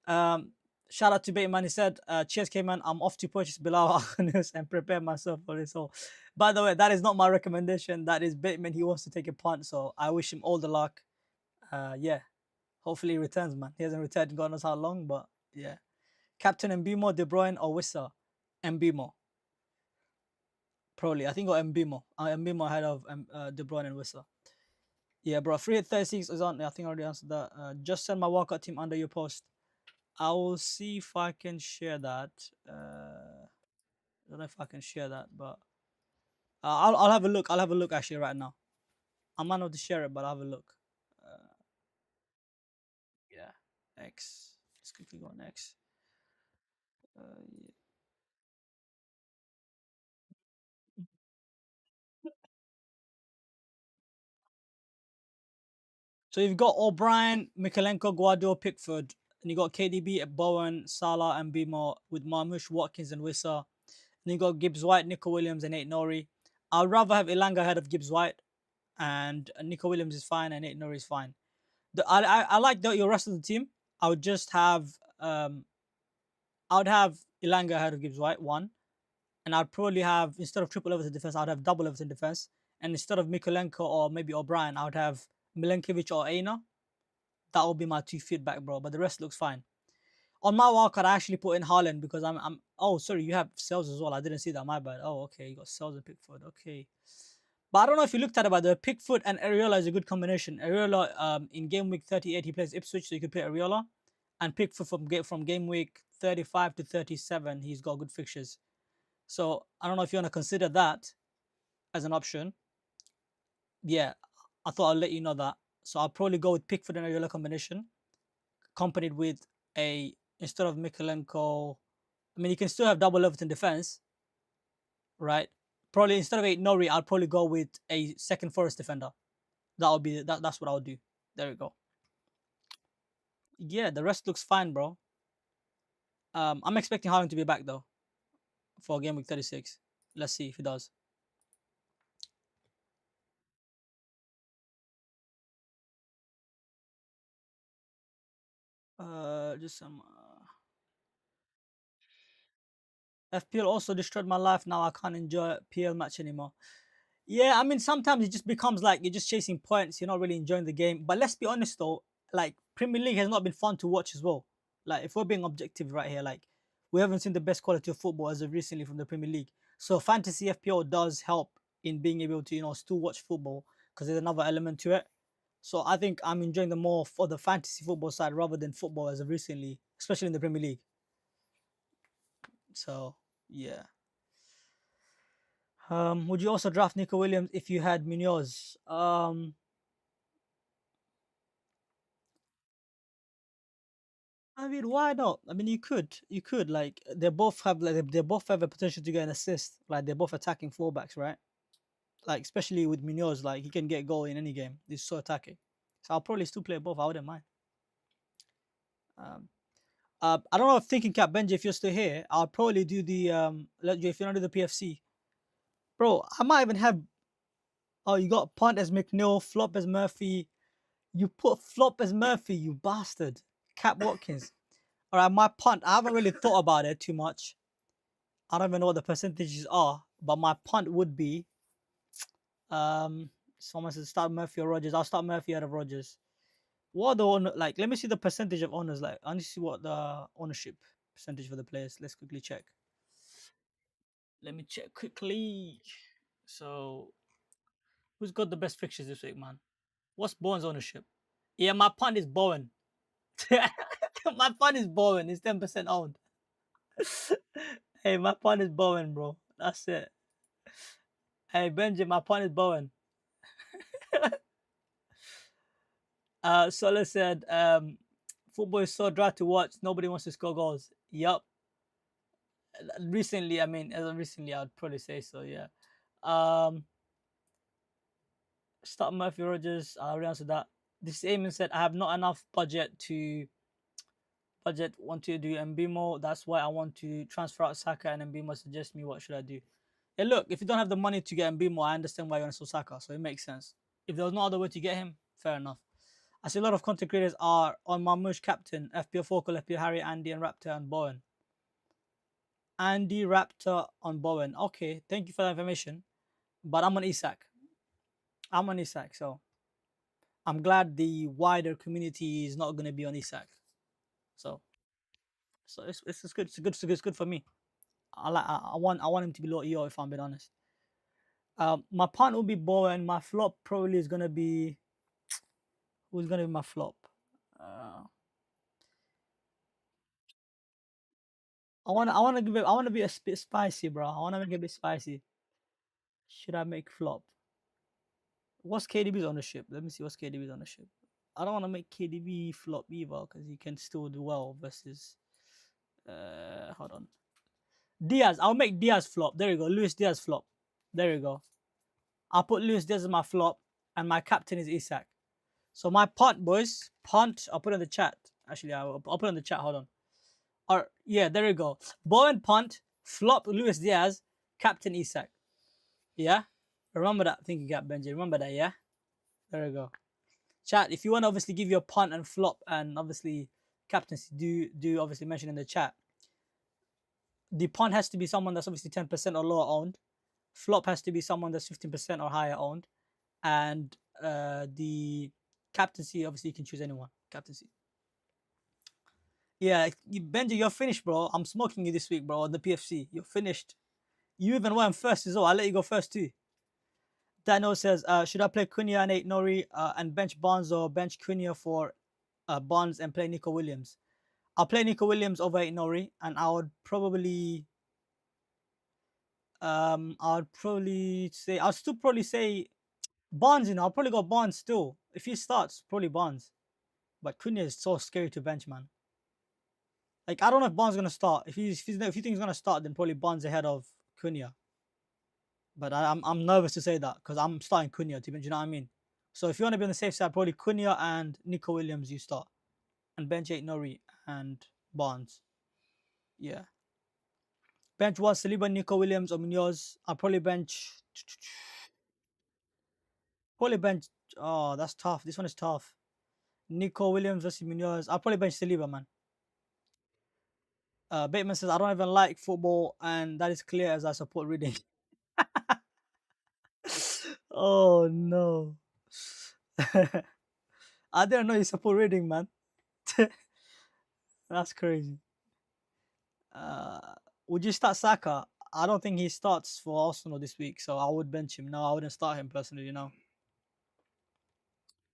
Um, Shout out to Baitman. He said, cheers, K-Man. I'm off to purchase Bilal Agnes and prepare myself for this haul. By the way, that is not my recommendation. That is Baitman. He wants to take a punt, so I wish him all the luck. Yeah, hopefully he returns, man. He hasn't returned in God knows how long, but yeah. Captain Mbimo, De Bruyne, or Wissa? Mbimo. Probably. I think got Mbimo. Mbimo ahead of De Bruyne and Wissa. Yeah, bro. 336 is on. I think I already answered that. Just send my walkout team under your post. I will see if I can share that. I don't know if I can share that, but I'll have a look. I'll have a look actually right now. I might not to share it, but I'll have a look. Yeah, X. Let's quickly go on X. Yeah. So you've got O'Brien, Mikalenko, Guardiola, Pickford, and you got KDB, Bowen, Salah, and Bimo with Marmoush, Watkins, and Wissa. And you got Gibbs White, Nico Williams, and Nate Nori. I'd rather have Ilanga ahead of Gibbs White, and Nico Williams is fine, and Nate Nori is fine. I like your rest of the team. I would just have I would have Ilanga ahead of Gibbs White one, and I'd probably have instead of triple Everton defense, I'd have double Everton defense, and instead of Mikolenko or maybe O'Brien, I would have Milenkovic or Aina. That will be my two feedback, bro. But the rest looks fine. On my wildcard, I actually put in Haaland because I'm. Oh, sorry, you have Sales as well. I didn't see that. My bad. Oh, okay, you got Sales and Pickford. Okay. But I don't know if you looked at it, but the Pickford and Areola is a good combination. Areola, in game week 38, he plays Ipswich, so you could play Areola. And Pickford from game week 35 to 37, he's got good fixtures. So I don't know if you want to consider that as an option. Yeah, I thought I'll let you know that. So I'll probably go with Pickford and Areola combination, accompanied with instead of Mikolenko. I mean, you can still have double Everton defense, right? Probably instead of 8 Nori, I'll probably go with a second Forest defender. That'll be that's what I'll do. There we go. Yeah, the rest looks fine, bro. I'm expecting Haaland to be back though for game week 36. Let's see if he does. Just some. FPL also destroyed my life. Now I can't enjoy PL match anymore. Yeah, I mean sometimes it just becomes like you're just chasing points. You're not really enjoying the game. But let's be honest though, like Premier League has not been fun to watch as well. Like if we're being objective right here, like we haven't seen the best quality of football as of recently from the Premier League. So fantasy FPL does help in being able to still watch football because there's another element to it. So I think I'm enjoying the more for the fantasy football side rather than football as of recently, especially in the Premier League. So yeah. Would you also draft Nico Williams if you had Munoz? I mean, why not? I mean, you could like they both have a potential to get an assist. Like they're both attacking fullbacks, right? Like especially with Munoz, like he can get a goal in any game. He's so attacking. So I'll probably still play both. I wouldn't mind. Um, I don't know if thinking cap Benji, if you're still here, I'll probably do the if you want to do the PFC, bro. I might even have. Oh, you got punt as McNeil, flop as Murphy. You put flop as Murphy, you bastard. Cap Watkins. All right, my punt. I haven't really thought about it too much. I don't even know what the percentages are, but my punt would be someone says start Murphy or Rogers. I'll start Murphy out of Rogers. What are the like? Let me see the percentage of owners. Like, I need to see what the ownership percentage for the players. Let's quickly check. Let me check quickly. So, who's got the best fixtures this week, man? What's Bowen's ownership? Yeah, my punt is Bowen. My punt is Bowen. It's 10% owned. Hey, my punt is Bowen, bro. That's it. Hey, Benji, my punt is Bowen. Sola said, football is so dry to watch. Nobody wants to score goals. Yup. Recently, I mean, as of recently, I'd probably say so. Yeah. Start Murphy Rogers. I already answered that. This is Eamon said, I have not enough budget want to do Mbimo. That's why I want to transfer out Saka, and Mbimo suggest me what should I do. Yeah, look, if you don't have the money to get Mbimo, I understand why you want to sell Saka, so it makes sense. If there was no other way to get him, fair enough. I see a lot of content creators are on Marmoush captain, FPL Focal, FPL Harry, Andy, and Raptor and Bowen. Andy, Raptor on Bowen. Okay, thank you for that information. But I'm on Isak. So I'm glad the wider community is not going to be on Isak. So it's good. It's good for me. I want him to be low EO if I'm being honest. My punt will be Bowen. My flop probably is gonna be who's gonna be my flop. I wanna give it. I wanna be a bit spicy, bro. I wanna make it a bit spicy. Should I make flop? What's KDB's ownership? Let me see what's KDB's ownership. I don't want to make KDB flop either because he can still do well versus. Hold on. Diaz. I'll make Diaz flop. There you go. Luis Diaz flop. There you go. I'll put Luis Diaz as my flop, and my captain is Isak. So my punt, boys. Punt. I'll put it in the chat. Actually, I'll put it in the chat. Hold on. Or yeah, there you go. Bowen punt. Flop Luis Diaz. Captain Isak. Yeah. Remember that thinking gap, Benji. Remember that, yeah? There we go. Chat, if you want to obviously give your punt and flop and obviously captaincy, do obviously mention in the chat. The punt has to be someone that's obviously 10% or lower owned. Flop has to be someone that's 15% or higher owned. And the captaincy, obviously you can choose anyone. Captaincy. Yeah, Benji, you're finished, bro. I'm smoking you this week, bro, on the PFC. You're finished. You even went first as well. I'll let you go first too. Daniel says, should I play Cunha and 8 Nori and bench Barnes or bench Cunha for Barnes and play Nico Williams? I'll play Nico Williams over 8 Nori, and I would probably I'll still probably say Barnes, I'll probably go Barnes still. If he starts, probably Barnes. But Cunha is so scary to bench, man. Like, I don't know if Barnes is gonna start. If you think he's gonna start, then probably Barnes ahead of Cunha. But I'm nervous to say that because I'm starting Cunha. Do you know what I mean? So if you want to be on the safe side, probably Cunha and Nico Williams you start, and bench 8 Nori and Barnes. Yeah. Bench was Saliba, Nico Williams, or Munoz. I'll probably bench. Probably bench. Oh, that's tough. This one is tough. Nico Williams versus Munoz. I'll probably bench Saliba, man. Bateman says, I don't even like football, and that is clear as I support reading. Oh, no. I didn't know you support reading, man. That's crazy. Would you start Saka? I don't think he starts for Arsenal this week, so I would bench him. No, I wouldn't start him personally,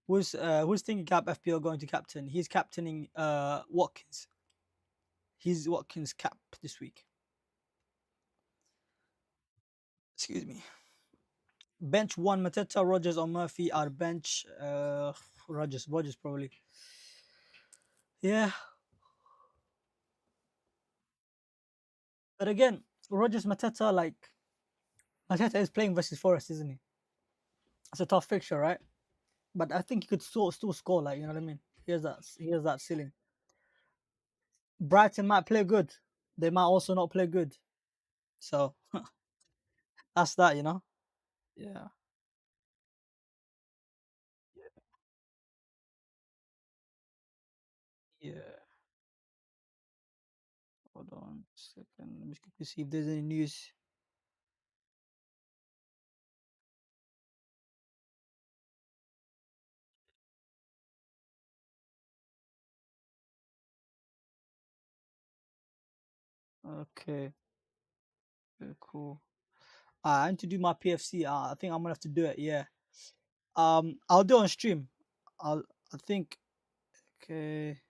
Who's thinking cap FPL going to captain? He's captaining Watkins. He's Watkins cap this week. Excuse me. Bench one, Mateta, Rogers, or Murphy. Our bench Rogers probably. Yeah. But again, Rogers, Mateta, like Mateta is playing versus Forest, isn't he? It's a tough fixture, right? But I think he could still score, like, you know what I mean? Here's that ceiling. Brighton might play good. They might also not play good. So that's that, Yeah. Yeah. Hold on a second. Let me quickly see if there's any news. Okay. Okay, cool. I need to do my PFC. I think I'm gonna have to do it. Yeah. I'll do it on stream. I think. Okay.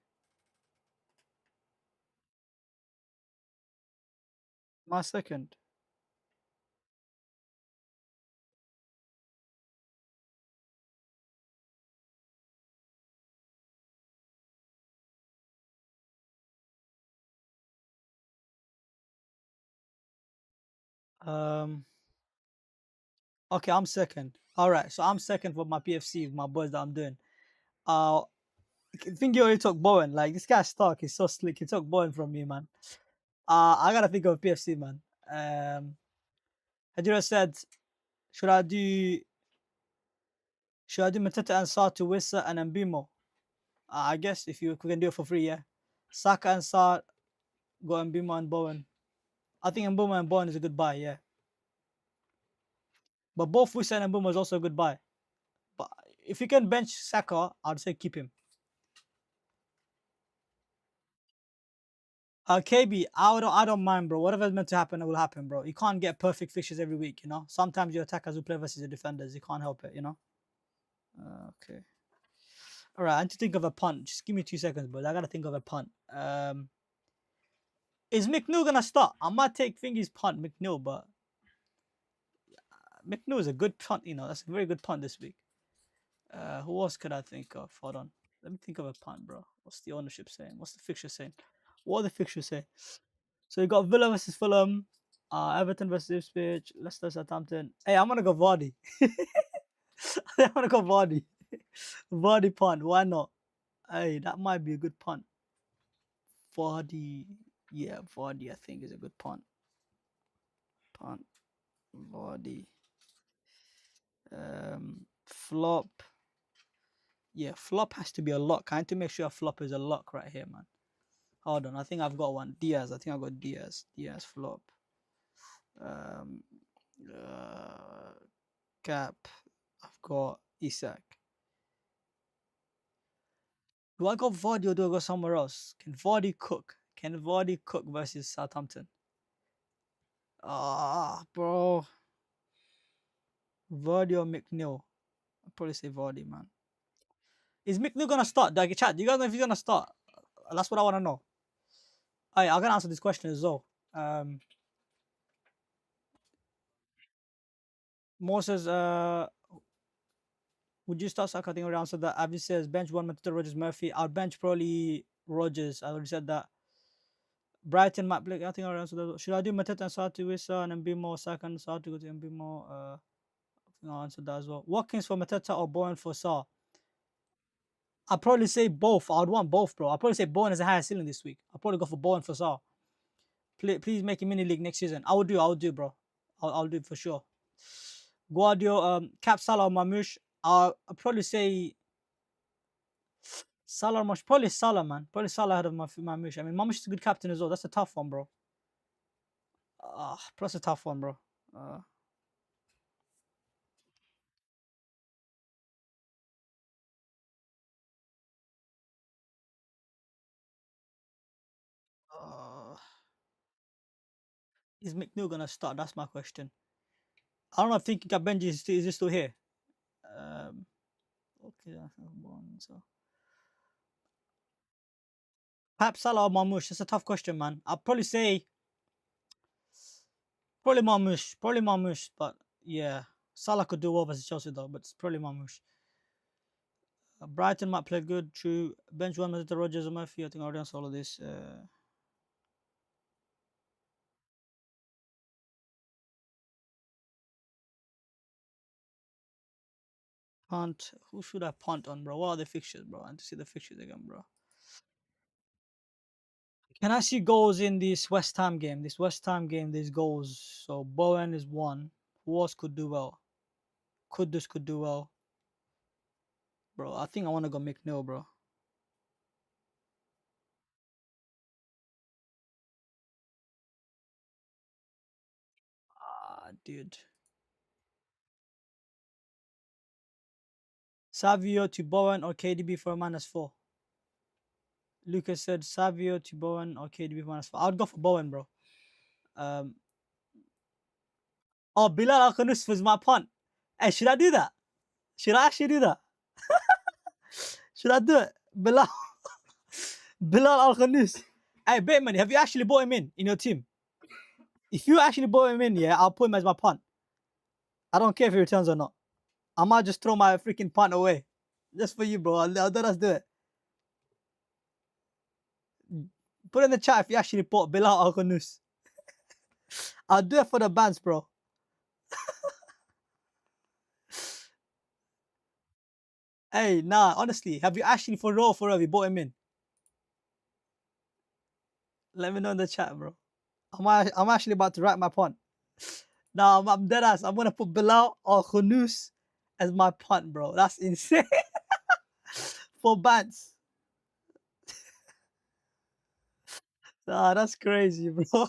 My second. Um. Okay, I'm second. All right, so I'm second for my PFC with my boys that I'm doing. I think you already took Bowen. Like, this guy's stuck. He's so slick. He took Bowen from me, man. I gotta think of PFC, man. Hajira said, should I do Mateta and Sa to Wissa and Mbimo? I guess if we can do it for free, yeah. Saka and Sa, go Mbimo and Bowen. I think Mbimo and Bowen is a good buy, yeah. But both Wissa and Mbimo is also a good buy. But if you can bench Saka, I'd say keep him. KB, I don't mind, bro. Whatever's meant to happen, it will happen, bro. You can't get perfect fixtures every week, you know. Sometimes your attackers will play versus your defenders. You can't help it, you know. Okay. All right, I need to think of a punt. Just give me 2 seconds, but I gotta think of a punt. Is McNeil gonna start? I might take Thingy's punt, McNeil, but McNeil is a good punt, you know. That's a very good punt this week. Who else could I think of? Hold on. Let me think of a punt, bro. What's the ownership saying? What's the fixture saying? What are the fixtures saying? So you got Villa versus Fulham, Everton versus Ipswich, Leicester, Southampton. Hey, I'm gonna go Vardy. I'm gonna go Vardy. Vardy punt. Why not? Hey, that might be a good punt. Vardy. Yeah, Vardy, I think, is a good punt. Punt. Vardy. Flop. Yeah, flop has to be a lock. I need to make sure a flop is a lock right here, man. Hold on, I think I've got one. Diaz. I think I've got Diaz. Diaz flop. Cap. I've got Isak. Do I go Vardy or do I go somewhere else? Can Vardy cook? Can Vardy cook versus Southampton? Bro. Vardy or McNeil? I'll probably say Vardy, man. Is McNeil gonna start? Like, chat, do you guys know if he's gonna start? That's what I want to know. Alright, I'm gonna answer this question as well. Mo says, would you start Saka? I think I already answered that. Avi says, bench one Mateta, Rogers, Murphy. I'll bench probably Rogers. I already said that. Brighton, Matt Blake. I think I already answered that. Should I do Mateta and Sarti Wissa and Mbimo? Saka and Sarti go to Mbimo? I think I answered that as well. Watkins for Mateta or Bowen for Sa? I'd probably say both. I'd want both, bro. I'd probably say Bowen has a higher ceiling this week. I'll probably go for Bowen for Sa. Please make a mini league next season. I will do, bro. I'll do it for sure. Guardiola, Cap Salah or Mamouche. I'll probably say Salah much. Probably Salah, man. Probably Salah ahead of Mamouche. I mean, Mamouche is a good captain as well. That's a tough one, bro. Plus a tough one, bro. Is McNeil gonna start? That's my question. I don't know. Thinking that Benji is he still here? Okay, I think one. So perhaps Salah or Mamouche. That's a tough question, man. I'll probably say probably Mamouche. But yeah, Salah could do well versus Chelsea though. But it's probably Mamouche. Brighton might play good. True. Bench one with the Rogers or Murphy. I think I already answered all of this. Punt. Who should I punt on, bro? What are the fixtures, bro? I need to see the fixtures again, bro. Can I see goals in this West Ham game? This West Ham game, there's goals. So Bowen is one. Who else could do well? Kudus could do well. Bro, I think I want to go McNeil, bro. Dude. Savio to Bowen or KDB for a -4. Lucas said Savio to Bowen or KDB for -4. I would go for Bowen, bro. Bilal Al-Khanous was my punt. Hey, should I do that? Should I actually do that? Should I do it? Bilal Al-Khanous. Hey, Baitman, have you actually bought him in your team? If you actually bought him in, yeah, I'll put him as my punt. I don't care if he returns or not. I might just throw my freaking punt away. Just for you, bro. I'll let us do it. Put in the chat if you actually bought Bilal Al-Khanous. I'll do it for the bands, bro. Hey, nah, honestly, have you actually for real, you bought him in? Let me know in the chat, bro. I'm actually about to write my punt. Nah, I'm dead ass. I'm gonna put Bilal or Khunus as my punt, bro. That's insane. For Bants. Nah, that's crazy, bro.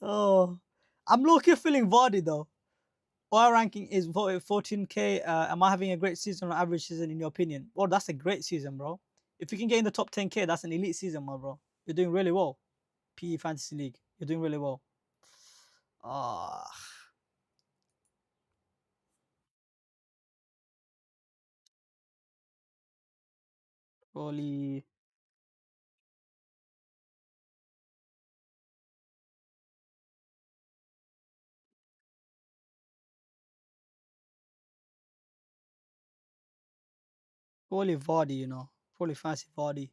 Oh, I'm low-key feeling Vardy though. Our ranking is 14k. Am I having a great season or average season in your opinion? Well, that's a great season, bro. If you can get in the top 10k, that's an elite season, my bro. You're doing really well. PE Fantasy League. You're doing really well. Ah, holy, holy Vardy, you know. Holy fancy Vardy.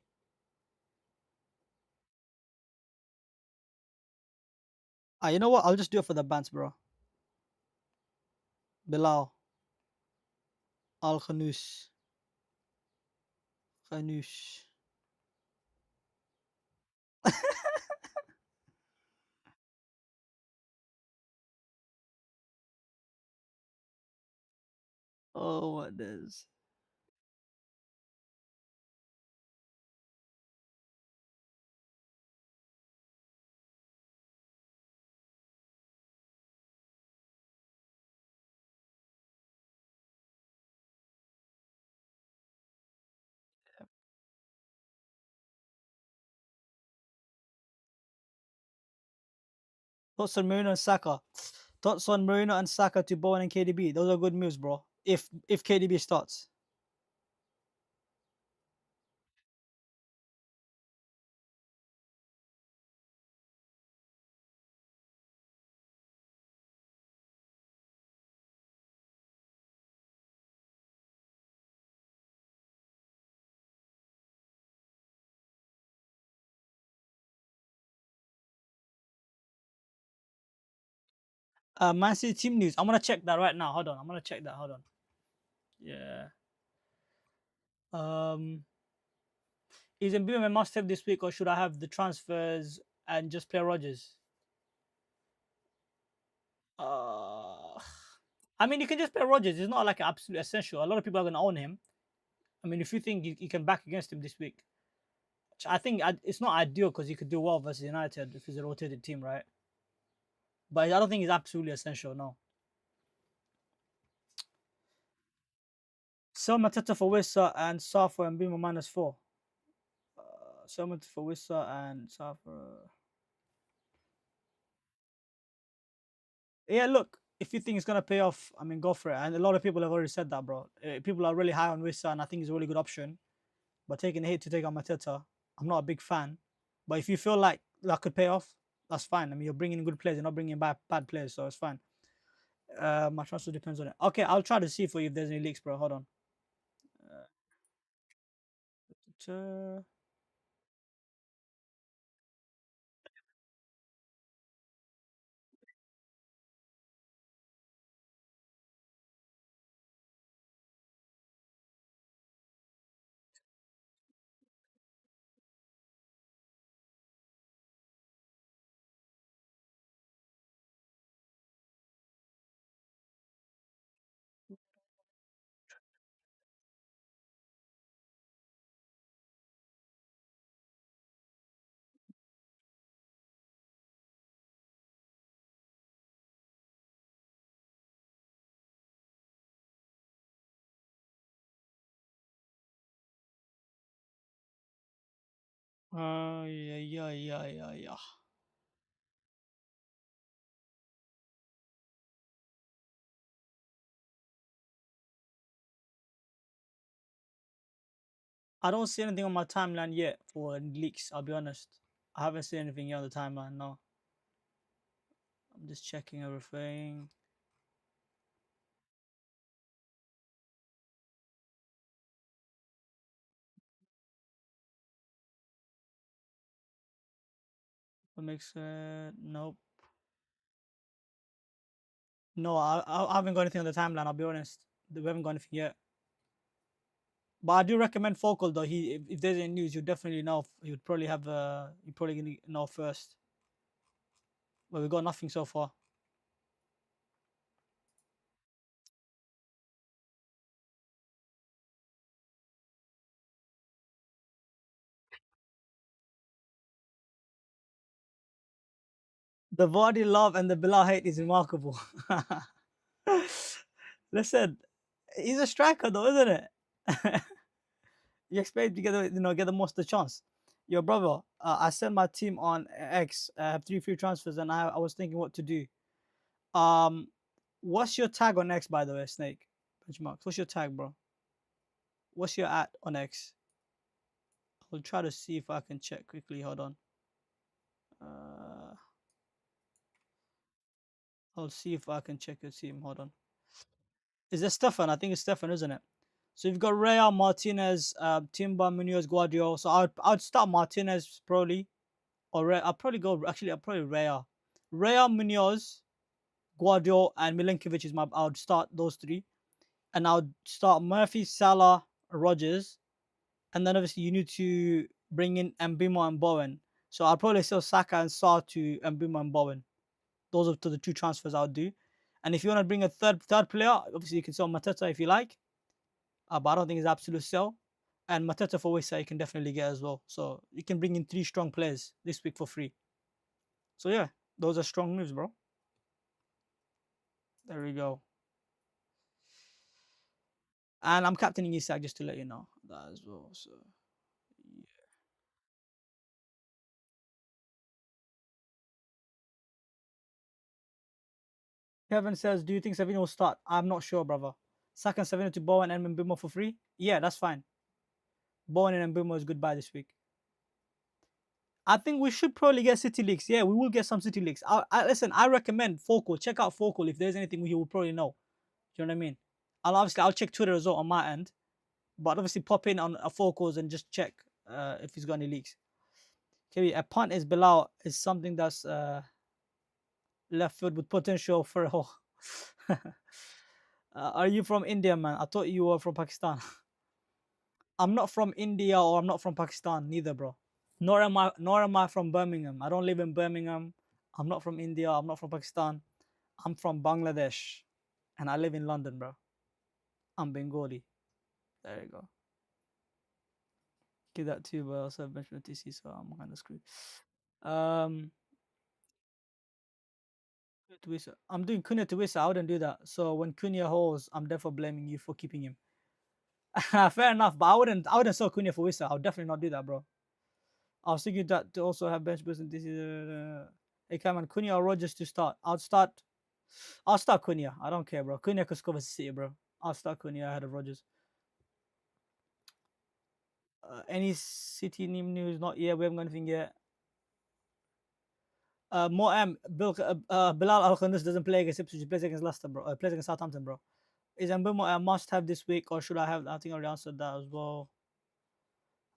Ah, you know what? I'll just do it for the bands, bro. Bilal, Al Khanous, Khanoush. Oh, what this? Thoughts on Marino and Saka. Thoughts on Marino and Saka to Bowen and KDB. Those are good moves, bro. If KDB starts. Man City team news. I'm gonna check that right now. Hold on. I'm gonna check that. Hold on. Yeah. Um, is Mbeumo a must-have this week, or should I have the transfers and just play Rogers? Uh, I mean, you can just play Rogers. It's not like an absolute essential. A lot of people are gonna own him. I mean, if you think you can back against him this week, which I think it's not ideal because he could do well versus United if he's a rotated team, right? But I don't think he's absolutely essential. No. Sell Mateta for Wissa and Sa for Mbeumo -4. Sell Mateta for Wissa and Sa for. Yeah, look, if you think it's gonna pay off, I mean, go for it. And a lot of people have already said that, bro. People are really high on Wissa, and I think it's a really good option. But taking a hit to take on Mateta, I'm not a big fan. But if you feel like that could pay off, that's fine. I mean, you're bringing in good players, you're not bringing in bad players, so it's fine. My transfer depends on it. Okay, I'll try to see for you if there's any leaks, bro. Hold on. Uh, yeah. I don't see anything on my timeline yet for leaks. I'll be honest. I haven't seen anything yet on the timeline. No, I'm just checking everything. What makes it? Nope. No, I haven't got anything on the timeline. I'll be honest. We haven't got anything yet. But I do recommend Focal though. If there's any news, you definitely know. He would probably have. You probably gonna know first. But we got nothing so far. The Vardy love and the Bilal hate is remarkable. Listen, he's a striker though, isn't it? You expect to get get the most of the chance. Your brother, I sent my team on X. I have 3 free transfers, and I was thinking what to do. Um, what's your tag on X, by the way, Snake? Benchmarks. What's your tag, bro? What's your at on X? I'll try to see if I can check quickly. Hold on. Uh, I'll see if I can check your team. Hold on. Is it Stefan? I think it's Stefan, isn't it? So you've got Rea, Martinez, Timber, Munoz, Guardiola. So I'd start Martinez probably, or I'll probably go. Actually, I'll probably Rea, Munoz, Guardiola, and Milinkovic is my. I would start those three, and I would start Murphy, Salah, Rogers, and then obviously you need to bring in Mbimo and Bowen. So I'll probably sell Saka and Saar to Mbimo and Bowen. Those are the 2 transfers I would do. And if you want to bring a third player, obviously you can sell Mateta if you like, but I don't think it's absolute sell. And Mateta for Wisa you can definitely get as well. So you can bring in 3 strong players this week for free. So yeah, those are strong moves, bro. There we go. And I'm captaining Isak just to let you know that as well. So yeah. Kevin says, do you think Savino will start? I'm not sure, brother. Saka and Savino to Bowen and Mbimo for free? Yeah, that's fine. Bowen and Mbimo is goodbye this week. I think we should probably get City Leaks. Yeah, we will get some City Leaks. Listen, I recommend Focal. Check out Focal. If there's anything, we will probably know. Do you know what I mean? I'll check Twitter as well on my end. But obviously pop in on a Focals and just check if he's got any leaks. Okay, a punt is below is something that's left field with potential for a hole. Are you from India, man? I thought you were from Pakistan. I'm not from India or I'm not from Pakistan, neither, bro. Nor am I from Birmingham. I don't live in Birmingham. I'm not from India. I'm not from Pakistan. I'm from Bangladesh, and I live in London, bro. I'm Bengali. There you go. Give that to you, but I also have bench TC, so I'm kind of screwed. Um, I'm doing Cunha to Wissa. I wouldn't do that. So when Cunha holds, I'm therefore blaming you for keeping him. Fair enough, but I wouldn't sell Cunha for Wissa. I would definitely not do that, bro. I was thinking that to also have bench boost. This is hey, come on, Cunha or Rogers to start. I'll start Cunha. I don't care, bro. Cunha could score for City, bro. I'll start Cunha ahead of Rogers. Any City name news? Not yet. We haven't got anything yet. Bilal Al Khandus doesn't play against Ipswich. He plays against Leicester, bro. Plays against Southampton, bro. Is Mbemo a must-have this week, or should I have? I think I already answered that as well.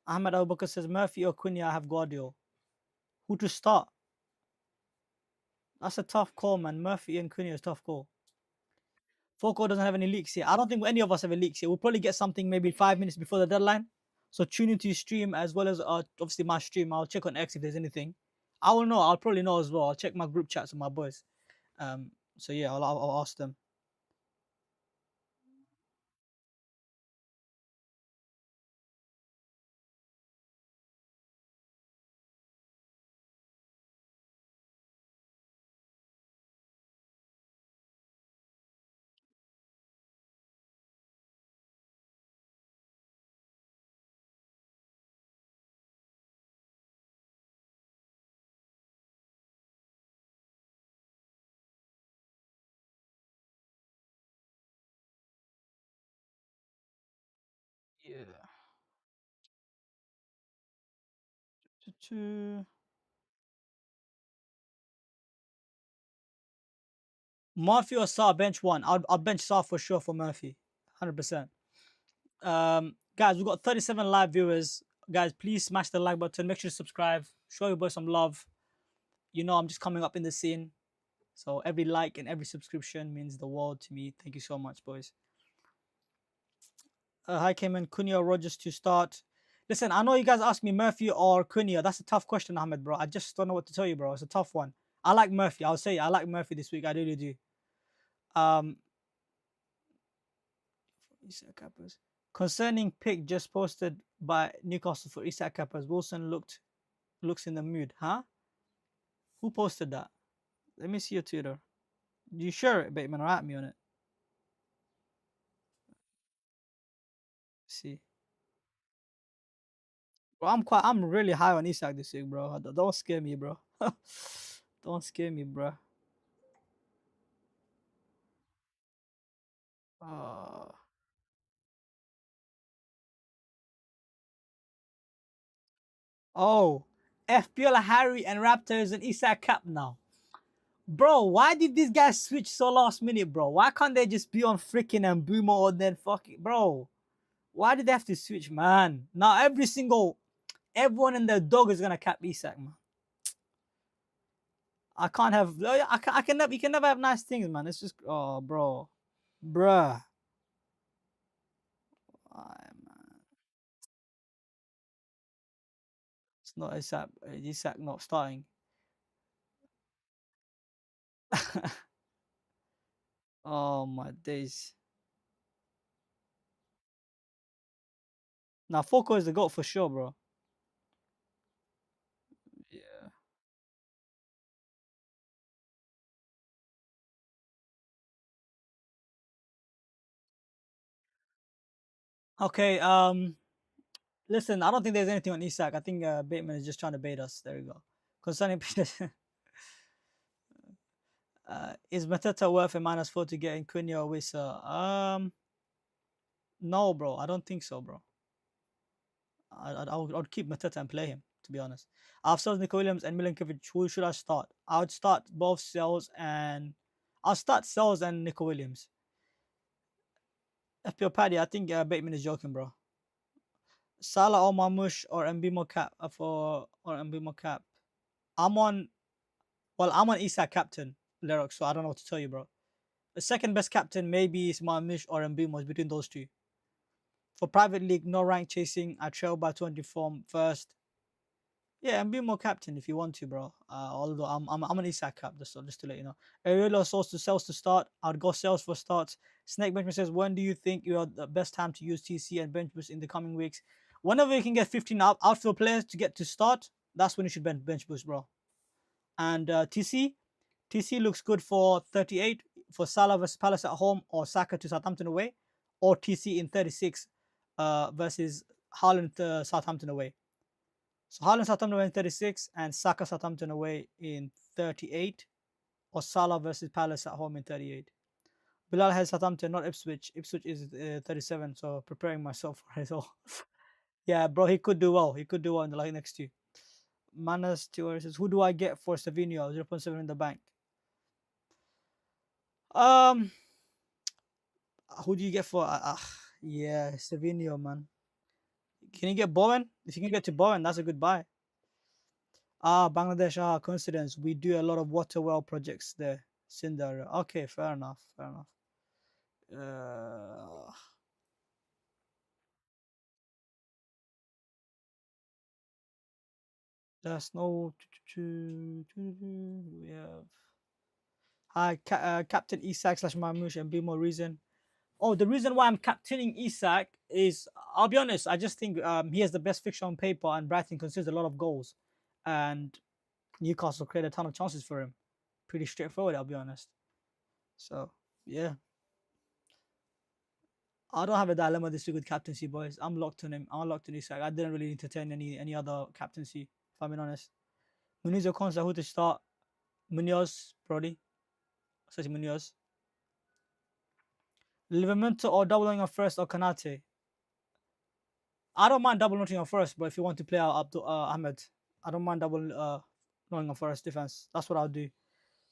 Ahmed Abubakar says Murphy or Cunha. I have Guardiola. Who to start? That's a tough call, man. Murphy and Cunha is a tough call. Foco doesn't have any leaks here. I don't think any of us have a leaks here. We'll probably get something maybe 5 minutes before the deadline. So tune into your stream as well as obviously my stream. I'll check on X if there's anything. I will know. I'll probably know as well. I'll check my group chats with my boys. So yeah, I'll ask them. Yeah. Murphy or Saar bench one. I'll bench Saar for sure for Murphy, 100%. Guys, we've got 37 live viewers. Guys, please smash the like button. Make sure to subscribe. Show your boys some love. You know I'm just coming up in the scene, so every like and every subscription means the world to me. Thank you so much, boys. Hi, Cayman. Cunha or Rogers to start. Listen, I know you guys asked me Murphy or Cunha. That's a tough question, Ahmed, bro. I just don't know what to tell you, bro. It's a tough one. I like Murphy. I'll say I like Murphy this week. I really do. Um, Isak Kappers. Concerning pick just posted by Newcastle for Isak Kappers. Wilson looks in the mood, huh? Who posted that? Let me see your Twitter. You sure, Baitman, or at me on it? See, bro, I'm really high on Isak this week, bro. Don't scare me, bro. Don't scare me, bro. Uh, oh, FPL Harry and Raptors and Isak Cap now. Bro, why did these guys switch so last minute, bro? Why can't they just be on freaking and Boomer or then fucking, bro? Why did they have to switch, man? Now everyone and their dog is gonna cap Isak, man. I can't have, I can never, you can never have nice things, man. It's just, oh, bro, bruh. Man. It's not Isak not starting. Oh my days. Now Foco is the goat for sure, bro. Yeah. Okay. Listen, I don't think there's anything on Isak. I think Bateman is just trying to bait us. There we go. Concerning is Mateta worth a -4 to get in Cunha or Wissa? No, bro. I don't think so, bro. I would keep Mateta and play him, to be honest. I've sold Nico Williams and Milinkovic. Who should I start? I would start both Sells and I'll start Sells and Nico Williams. FPL Paddy, I think Bateman is joking, bro. Salah or Marmoush or Mbimo cap or Mbimo cap. I'm on Isak captain, Lerox, so I don't know what to tell you, bro. The second best captain maybe is Marmoush or Mbimo between those two. For private league, no rank chasing. I trail by 20 form first. Yeah, and be more captain if you want to, bro. Although I'm an Isak cap, just to let you know. Areola source to sales to start. I'd go sales for starts. Snake Benjamin says, when do you think you are the best time to use TC and bench boost in the coming weeks? Whenever you can get 15 outfield players to get to start, that's when you should bench boost, bro. And TC looks good for 38 for Salah versus Palace at home or Saka to Southampton away, or TC in 36 versus Haaland Southampton away. So Haaland Southampton away in 36 and Saka Southampton away in 38, or Salah versus Palace at home in 38. Bilal has Southampton, not Ipswich. Ipswich is 37, so preparing myself for it all. Yeah, bro, he could do well. He could do well in the like next two. Manas Theory says, who do I get for Savinho? 0.7 in the bank. Um, who do you get for? Yeah, Savinho, man. Can you get Bowen? If you can get to Bowen, that's a good buy. Bangladesh, coincidence. We do a lot of water well projects there. Sindar. Okay, fair enough. Fair enough. There's no. We have. Hi, Captain Isak / Marmoush and be more reason. Oh, the reason why I'm captaining Isak is, I'll be honest, I just think he has the best fixture on paper and Brighton considers a lot of goals. And Newcastle created a ton of chances for him. Pretty straightforward, I'll be honest. So, yeah. I don't have a dilemma this week with captaincy, boys. I'm locked on him. I'm locked on Isak. I didn't really entertain any other captaincy, if I'm being honest. Muniz or Consa, who to start? Munoz, probably. Says Munoz. Livramento or doubling on first or Kanate? I don't mind double noting on first, but if you want to play out Abdul Ahmed, I don't mind double noting on first defense. That's what I'll do.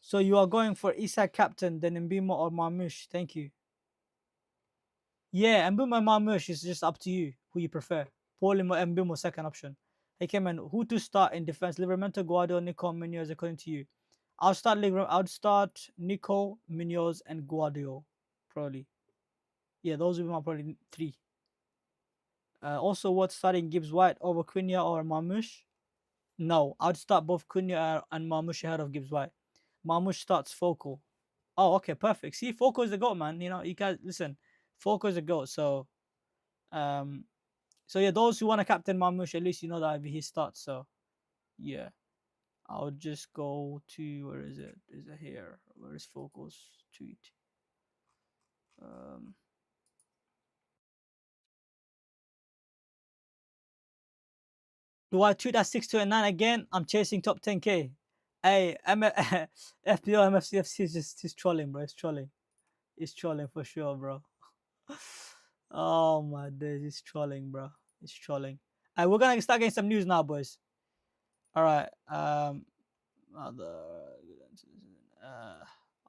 So you are going for Isak captain, then Mbimo or Marmoush. Thank you. Yeah, Mbimo and Marmoush is just up to you who you prefer. Pauling or Mbimo second option. Hey Kemen, who to start in defense? Livramento, Guardiola, Nico, Munoz, according to you. I'll start Nico, Munoz, and Guardiola. Probably. Yeah, those will be my probably three. Also, what starting Gibbs White over Cunha or Marmoush? No, I'd start both Cunha and Marmoush ahead of Gibbs White. Marmoush starts Focal. Oh, okay, perfect. See, Focal is the goat, man. You know, you guys listen. Focal is the goat. Um, so yeah, those who want to captain Marmoush, at least you know that he starts. So yeah, I'll just go to where is it? Is it here? Where is Focal's tweet? Um, do I tweet at 629 again? I'm chasing top 10k. Hey, FPL MFCFC is just trolling, bro. It's trolling. It's trolling for sure, bro. Oh my days, it's trolling, bro. It's trolling. Alright, we're gonna start getting some news now, boys. All right. Other.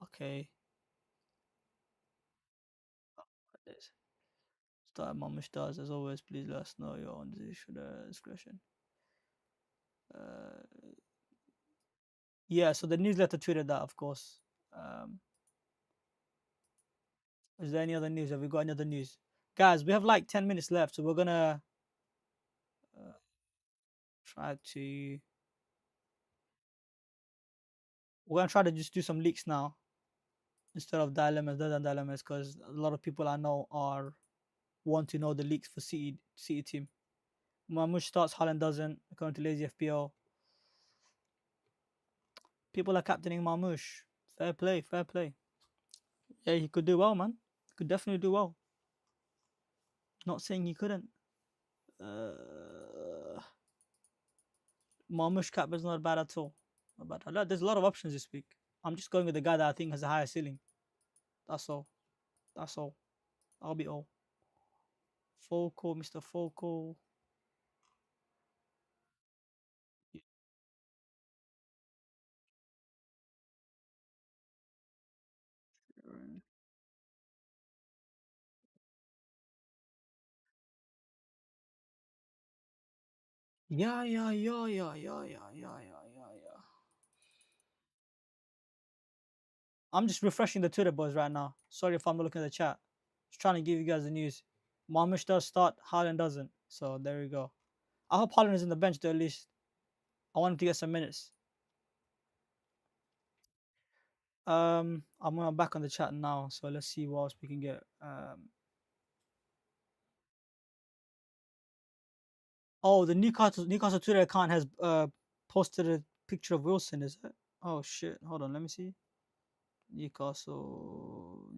Okay. Start Mama Stars as always. Please let us know your own discretion. Uh, yeah. So the newsletter tweeted that, of course. Um, is there any other news? Have we got any other news, guys? We have like 10 minutes left, so we're gonna try to. We're gonna try to just do some leaks now instead of dilemmas, other than dilemmas, because a lot of people I know are want to know the leaks for City team. Mamush starts, Holland doesn't. According to Lazy FPL, people are captaining Marmoush. Fair play, fair play. Yeah, he could do well, man. He could definitely do well. Not saying he couldn't. Marmoush cap is not bad at all. Not bad. There's a lot of options this week. I'm just going with the guy that I think has a higher ceiling. That's all. That's all. I'll be all. Focal, Mr. Focal. Yeah. I'm just refreshing the Twitter boys right now. Sorry if I'm not looking at the chat. Just trying to give you guys the news. Marmoush does start, Haaland doesn't. So there we go. I hope Haaland is in the bench though, at least. I want him to get some minutes. I'm back on the chat now, so let's see what else we can get. Oh, the Newcastle Twitter account has posted a picture of Wilson, is it? Oh shit! Hold on, let me see. Newcastle.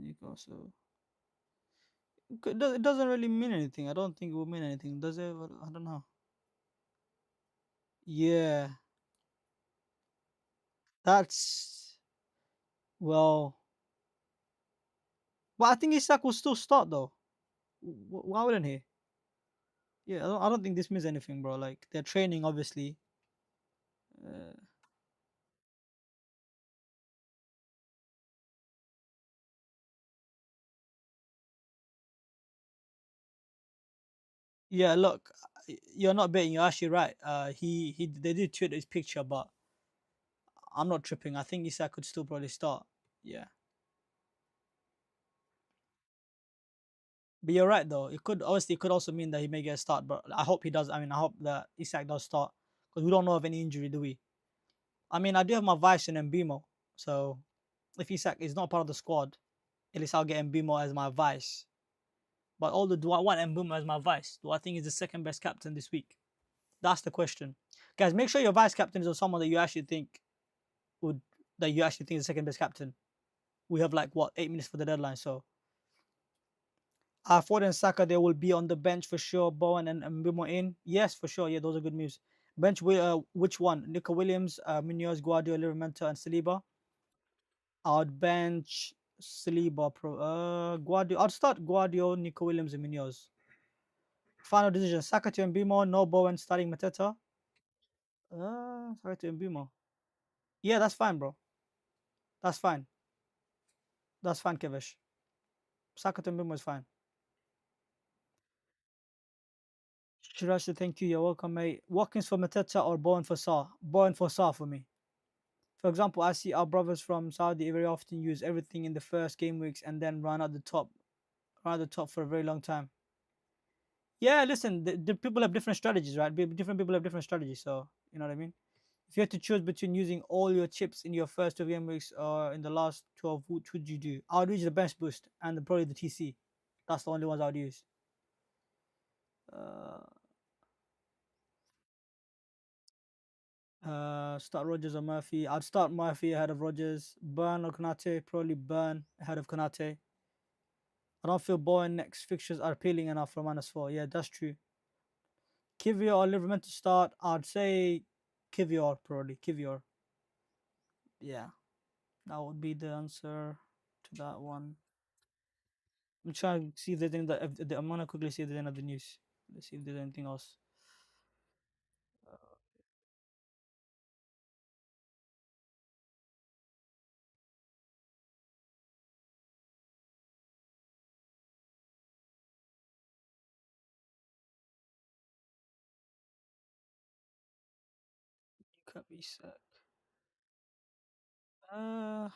It doesn't really mean anything. I don't think it will mean anything, does it? I don't know. Yeah, that's well. But I think Isak will still start though. Why wouldn't he? Yeah, I don't think this means anything, bro. Like they're training, obviously. Uh, yeah, look, you're not betting. You're actually right. They did tweet his picture, but I'm not tripping. I think Isak could still probably start. Yeah, but you're right though. It could also mean that he may get a start, but I hope he does. I mean, I hope that Isak does start because we don't know of any injury, do we? I mean, I do have my vice in Mbimo, so if Isak is not part of the squad, at least I'll get Mbimo as my vice. But although do I want Mbimo as my vice? Do I think he's the second best captain this week? That's the question. Guys, make sure your vice captain is someone that you actually think would that you actually think is the second best captain. We have like what 8 minutes for the deadline, so Ford and Saka they will be on the bench for sure. Bowen and Mbimo in, yes for sure. Yeah, those are good moves. Bench which one? Nico Williams, Munoz, Guardiola, Livramento, and Saliba. I'd bench Saliba, Guardiola. I'd start Guardiola, Nico Williams, and Munoz. Final decision: Saka to Mbimo, no Bowen starting Mateta. Saka to Mbimo. Yeah, that's fine, bro. That's fine. That's fine, Kevish. Saka to Mbimo is fine. Shirashi, thank you. You're welcome, mate. Watkins for Mateta or Bowen for Saar? Bowen for Saar for me. For example, I see our brothers from Saudi very often use everything in the first game weeks and then run at the top for a very long time. Yeah, listen, the people have different strategies, right? Different people have different strategies, so you know what I mean. If you had to choose between using all your chips in your first 2 game weeks or in the last 12, which would you do? I would use the bench boost and probably the TC. That's the only ones I would use. Uh, start Rogers or Murphy. I'd start Murphy ahead of Rogers. Burn or Konate. Probably Burn ahead of Konate. I don't feel Bowen next fixtures are appealing enough for -4. Yeah, that's true. Kivior or Liverman to start. I'd say Kivior probably. Kivior. Yeah, that would be the answer to that one. I'm trying to see if there's any. I'm gonna quickly see if there's any other news. Let's see if there's anything else. Could be Isak. Uh,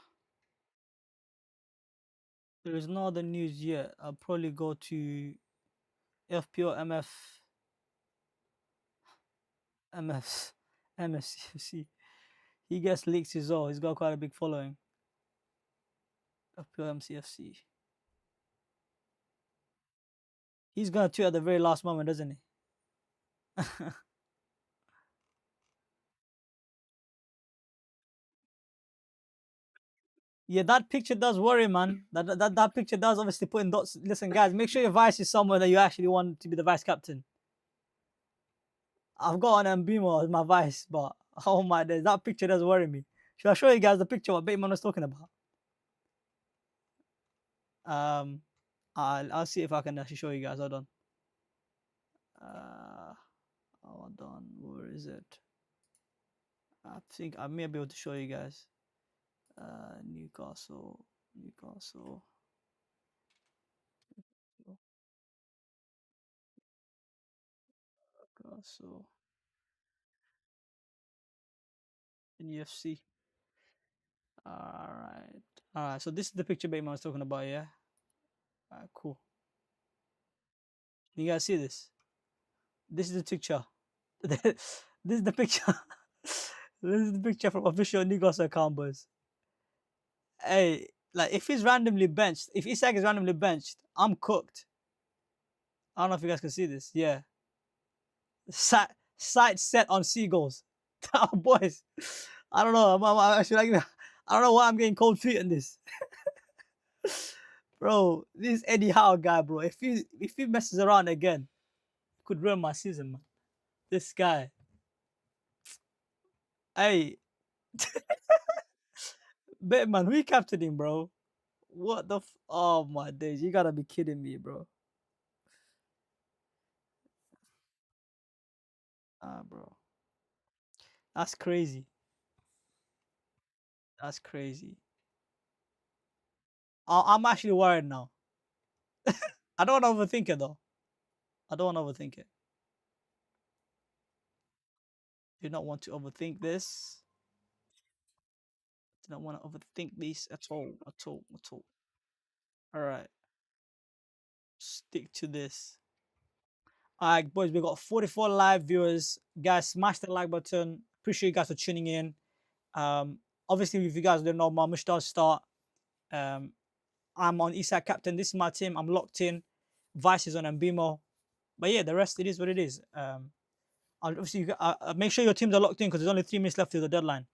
there is no other news yet. I'll probably go to FPL MF MSCFC. He gets leaks as well. He's got quite a big following. FPL MCFC. He's gonna tweet at the very last moment, doesn't he? Yeah, that picture does worry, man. That picture does obviously put in dots. Listen, guys, make sure your vice is somewhere that you actually want to be the vice captain. I've got an Mbimo as my vice, but oh my days, that picture does worry me. Should I show you guys the picture what Baitman was talking about? Um, I'll see if I can actually show you guys. Hold on. Uh, hold on. Where is it? I think I may be able to show you guys. Newcastle, Newcastle, in UFC. All right. So this is the picture Bateman was talking about. Yeah. Cool. You guys see this? This is the picture. This is the picture. This is the picture from official Newcastle account, boys. Hey, like if he's randomly benched, if Isak is randomly benched, I'm cooked. I don't know if you guys can see this. Yeah. Sight set on seagulls. Oh, boys. I don't know. I don't know why I'm getting cold feet in this. Bro, this Eddie Howe guy, bro. If he messes around again, could ruin my season, man. This guy. Hey, Bateman, who you captaining, bro? What the oh my days. You gotta be kidding me, bro. Bro. That's crazy. That's crazy. I'm actually worried now. I don't want to overthink it though. I don't want to overthink it. Do not want to overthink this. Do not want to overthink this at all. At all. At all. All right. Stick to this. All right, boys. We got 44 live viewers. Guys, smash the like button. Appreciate you guys for tuning in. Obviously, if you guys don't know, my does start. I'm on Isak captain. This is my team. I'm locked in. Vice is on Mbimo. But yeah, the rest it is what it is. Obviously, make sure your teams are locked in because there's only 3 minutes left to the deadline.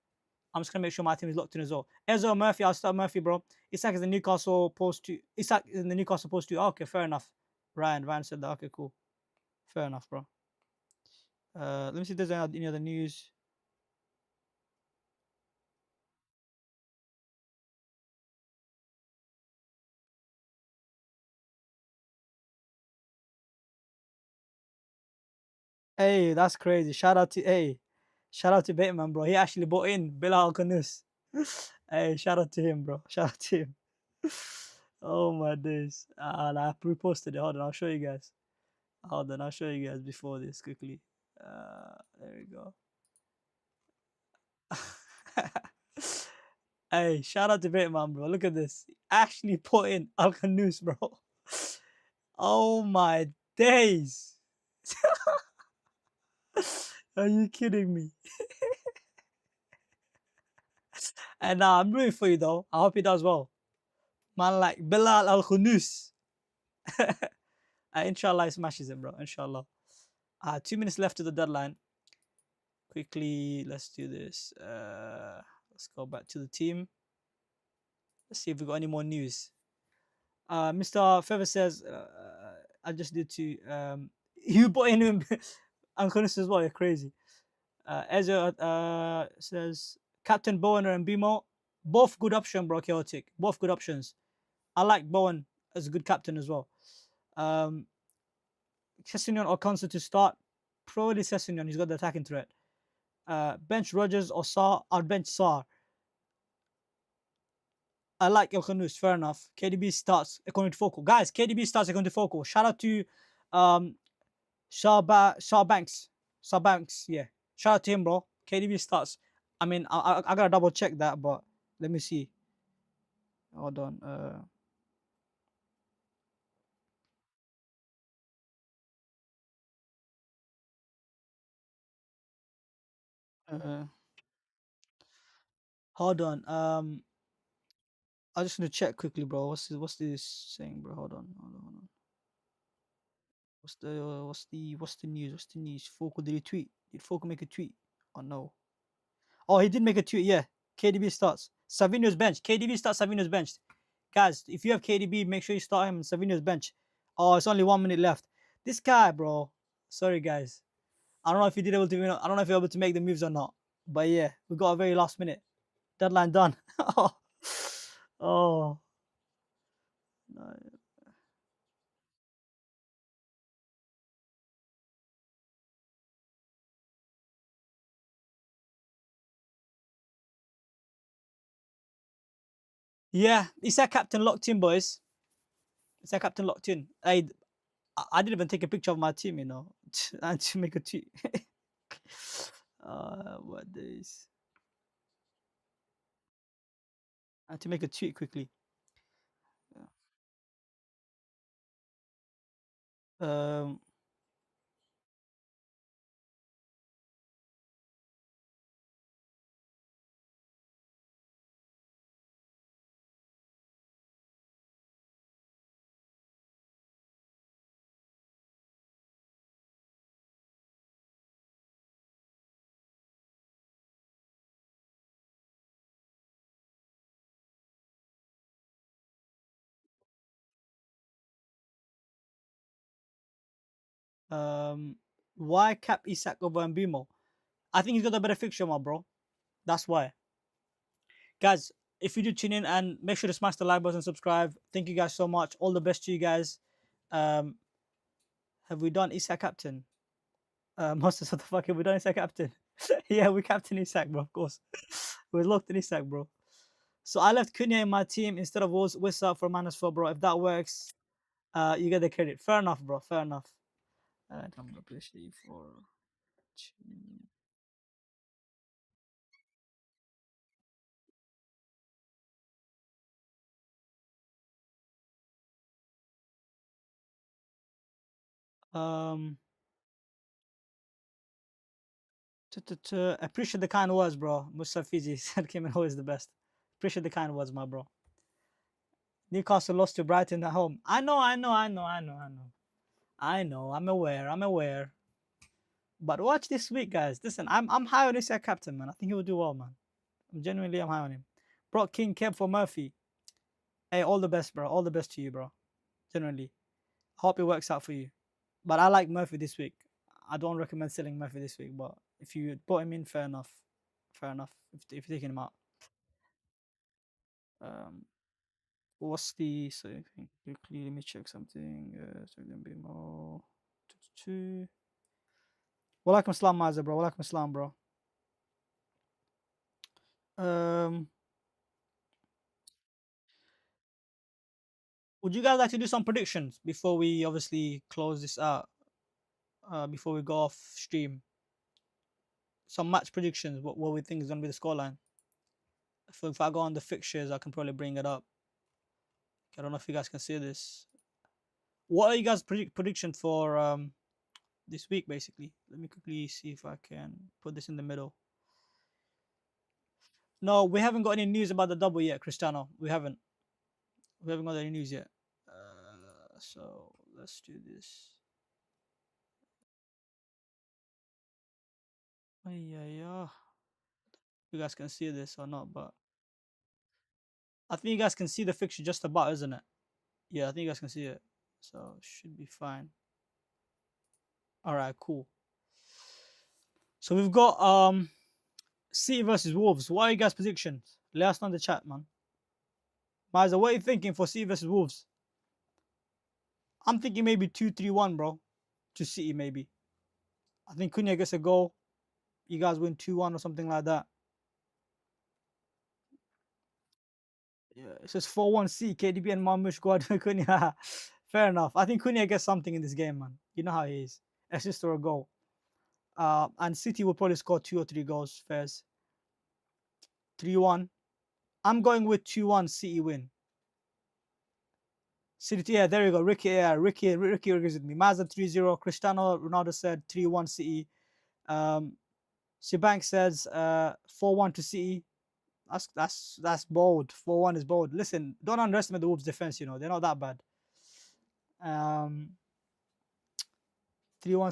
I'm just gonna make sure my team is locked in as well. Ezra Murphy, I'll start Murphy, bro. Isak is the Newcastle post to. Isak is in the Newcastle post to. Oh, okay, fair enough. Ryan said that. Okay, cool. Fair enough, bro. Let me see if there's any other news. Hey, that's crazy. Shout out to Bateman, bro. He actually bought in Bilal Kanus. Hey, shout out to him, bro. Shout out to him. Oh my days. And I reposted it. Hold on, I'll show you guys. Hold on, I'll show you guys before this quickly. There we go. Hey, shout out to Bateman, bro. Look at this. Actually put in Alcanus, bro. Oh my days. Are you kidding me? And I'm rooting for you though. I hope he does well. Man, like Bilal Al Khunus. Inshallah, he smashes it, bro. Inshallah. 2 minutes left to the deadline. Quickly, let's do this. Let's go back to the team. Let's see if we got any more news. Mr. Feather says, I just did to you bought in him Al Khunus as well. You're crazy. Ezra says Captain Bowen and Bimo, both good option, bro. Chaotic, both good options. I like Bowen as a good captain as well. Sessegnon or Conser to start. Probably Sessegnon. He's got the attacking threat. Bench Rogers or Sarr. I'll bench Sarr. I like El Khanous. Fair enough. KDB starts according to Focal. Guys, KDB starts according to Focal. Shout out to Shaw Banks. Shaw Banks. Yeah. Shout out to him, bro. KDB starts. I mean, I gotta double check that, but let me see. Hold on. Hold on. I just need to check quickly, bro. What's this saying, bro? Hold on. What's the news? What's the news? Focal, did he tweet? Did Focal make a tweet? Oh no. Oh, he did make a tweet. Yeah. KDB starts. Savinho's bench. KDB starts. Savinho's bench. Guys, if you have KDB, make sure you start him on Savinho's bench. Oh, it's only 1 minute left. This guy, bro. Sorry, guys. I don't know if he did able to. I don't know if you're able to make the moves or not. But yeah, we got a very last minute deadline done. Oh. No. Yeah, is that captain locked in, boys? Is that captain locked in? I didn't even take a picture of my team, you know, and to make a tweet. What days? And to make a tweet quickly. Um, um, why cap Isak over Mbimo? I think he's got a better fixture, my bro. That's why. Guys, if you do tune in and make sure to smash the like button and subscribe. Thank you guys so much. All the best to you guys. Um, have we done Isak captain? Monsters, what the fuck have we done Isak captain? Yeah, we captain Isak, bro, of course. We're locked in Isak, bro. So I left Cunha in my team instead of Wissa for -4, bro. If that works, you get the credit. Fair enough, bro. Fair enough. I'm gonna push the for. Um, appreciate the kind words, bro. Musa Fiji said came in always the best. Appreciate the kind words, my bro. Newcastle lost to Brighton at home. I know. I'm aware. But watch this week, guys. Listen, I'm high on this captain, man. I think he will do well, man. I'm high on him. Brock King, Kev for Murphy. Hey, all the best, bro. All the best to you, bro. Generally, hope it works out for you. But I like Murphy this week. I don't recommend selling Murphy this week, but if you bought him in, fair enough. Fair enough. If you're taking him out. What's the so quickly? Let me check something. So gonna be more. Two. Walaikum salam, Maza, bro. Walaikum salam, bro. Would you guys like to do some predictions before we obviously close this out? Before we go off stream, some match predictions. What we think is gonna be the scoreline. If I go on the fixtures, I can probably bring it up. I don't know if you guys can see this. What are you guys' prediction for this week, basically. Let me quickly see if I can put this in the middle. No, we haven't got any news about the double yet, Cristiano. We haven't. We haven't got any news yet. So let's do this. Yeah. You guys can see this or not, but I think you guys can see the fixture just about, isn't it? Yeah, I think you guys can see it. So should be fine. All right, cool. So we've got City versus Wolves. What are you guys' predictions? Let us know in the chat, man. Miza, what are you thinking for City versus Wolves? I'm thinking maybe 2-3-1, bro. To City, maybe. I think Cunha gets a goal. You guys win 2-1 or something like that. Yeah, it says 4-1 City, KDB and Marmoush squad. Cunha. Fair enough. I think Cunha gets something in this game, man. You know how he is. Assist or a goal. And City will probably score 2 or 3 goals. Fairs. 3-1. I'm going with 2-1 City win. City, yeah, there you go. Ricky agrees with me. Mazda 3-0. Cristiano Ronaldo said 3-1 City. Sibank says 4-1 to City. That's bold. 4-1 is bold. Listen, don't underestimate the Wolves defense, you know. They're not that bad. 3-1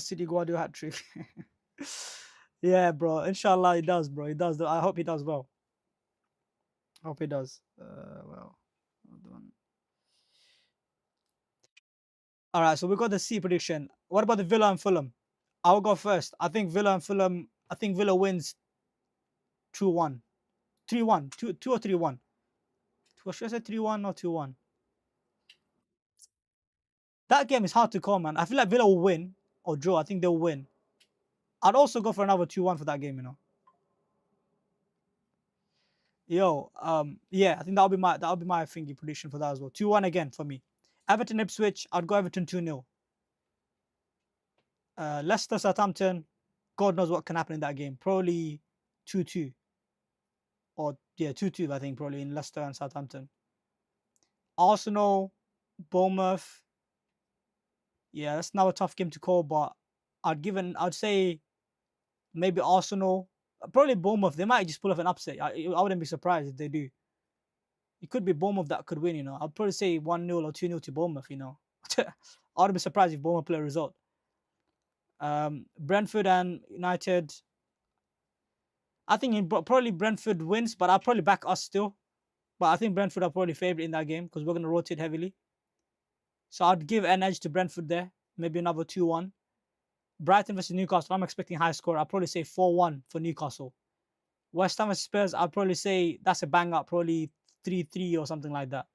City Guardiola hat trick. Yeah, bro. Inshallah he does, bro. He does. I hope he does well. I hope he does. Well, hold on. All right, so we got the C prediction. What about the Villa and Fulham? I'll go first. I think Villa and Fulham. I think Villa wins 2-1, 3-1, 2 or 3-1. Should I say 3-1 or 2-1? That game is hard to call, man. I feel like Villa will win or draw. I think they'll win. I'd also go for another 2-1 for that game, you know. Yo, yeah, I think that'll be my thingy prediction for that as well. 2-1 again for me. Everton Ipswich, I'd go Everton 2-0. Leicester Southampton, God knows what can happen in that game. Probably 2-2. Or yeah, 2-2, I think, probably in Leicester and Southampton. Arsenal, Bournemouth. Yeah, that's now a tough game to call, but I'd say maybe Arsenal, probably Bournemouth. They might just pull off an upset. I wouldn't be surprised if they do. It could be Bournemouth that could win, you know. I'd probably say 1-0 or 2-0 to Bournemouth, you know. I wouldn't be surprised if Bournemouth play a result. Brentford and United. I think probably Brentford wins, but I'll probably back us still. But I think Brentford are probably favourite in that game because we're going to rotate heavily. So I'd give an edge to Brentford there. Maybe another 2-1. Brighton versus Newcastle. I'm expecting high score. I'll probably say 4-1 for Newcastle. West Ham versus Spurs. I'll probably say that's a bang up. Probably 3-3 or something like that.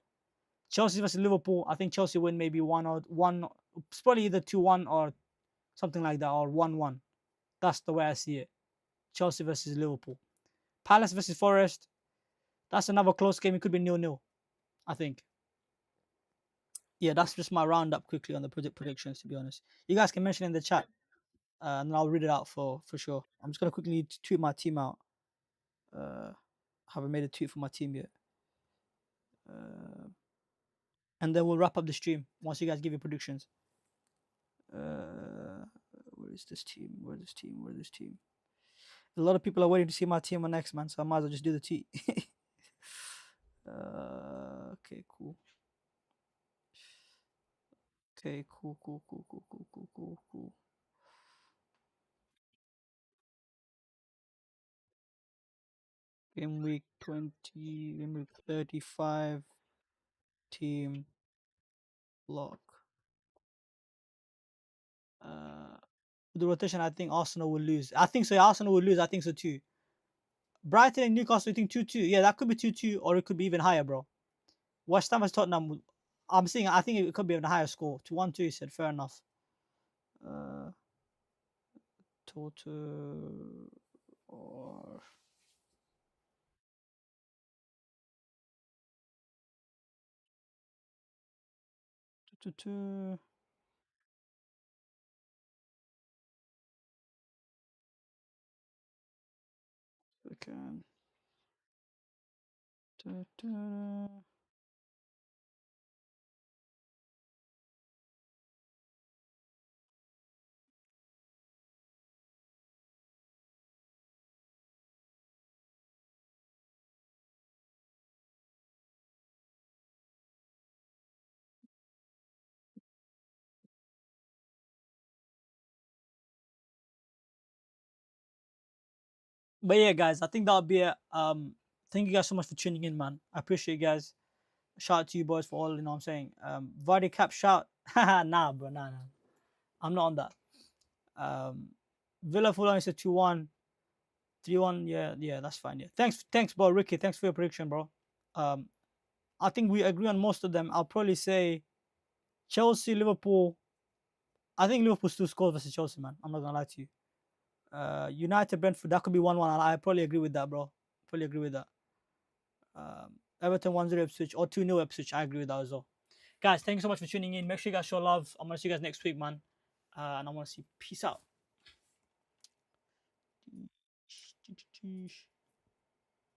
Chelsea versus Liverpool. I think Chelsea win maybe 1-1. It's probably either 2-1 or something like that, or 1-1. That's the way I see it. Chelsea versus Liverpool. Palace versus Forest. That's another close game. It could be 0-0, I think. Yeah, that's just my roundup quickly on the predictions, to be honest. You guys can mention in the chat, and I'll read it out for sure. I'm just going to quickly tweet my team out. Haven't made a tweet for my team yet. And then we'll wrap up the stream once you guys give your predictions. Where is this team? Where's this team? Where's this team? A lot of people are waiting to see my team on X, man, so I might as well just do the tweet. Okay, cool. Okay, cool. Game week 20, game week 35, team lock. The rotation, I think Arsenal will lose. I think so. Arsenal will lose. I think so too. Brighton and Newcastle, I think 2-2. Yeah, that could be 2-2, or it could be even higher, bro. West Ham versus Tottenham. I think it could be even a higher score. 2-1-2, you said. Fair enough. Total or 2-2. Second. But yeah, guys, I think that'll be it. Thank you guys so much for tuning in, man. I appreciate you guys. Shout out to you boys for all, you know what I'm saying. Vardy cap shout. Nah, bro, nah. I'm not on that. Villa Fulham is a 2-1. 3-1, yeah, that's fine. Yeah. Thanks, bro. Ricky, thanks for your prediction, bro. I think we agree on most of them. I'll probably say Chelsea, Liverpool. I think Liverpool still scores versus Chelsea, man. I'm not gonna lie to you. United, Brentford, that could be 1-1. I probably agree with that, bro. Probably agree with that. Everton 1-0 Ipswich or 2-0 Ipswich. I agree with that as well. Guys, thank you so much for tuning in. Make sure you guys show love. I'm gonna see you guys next week, man. And I want to see peace out.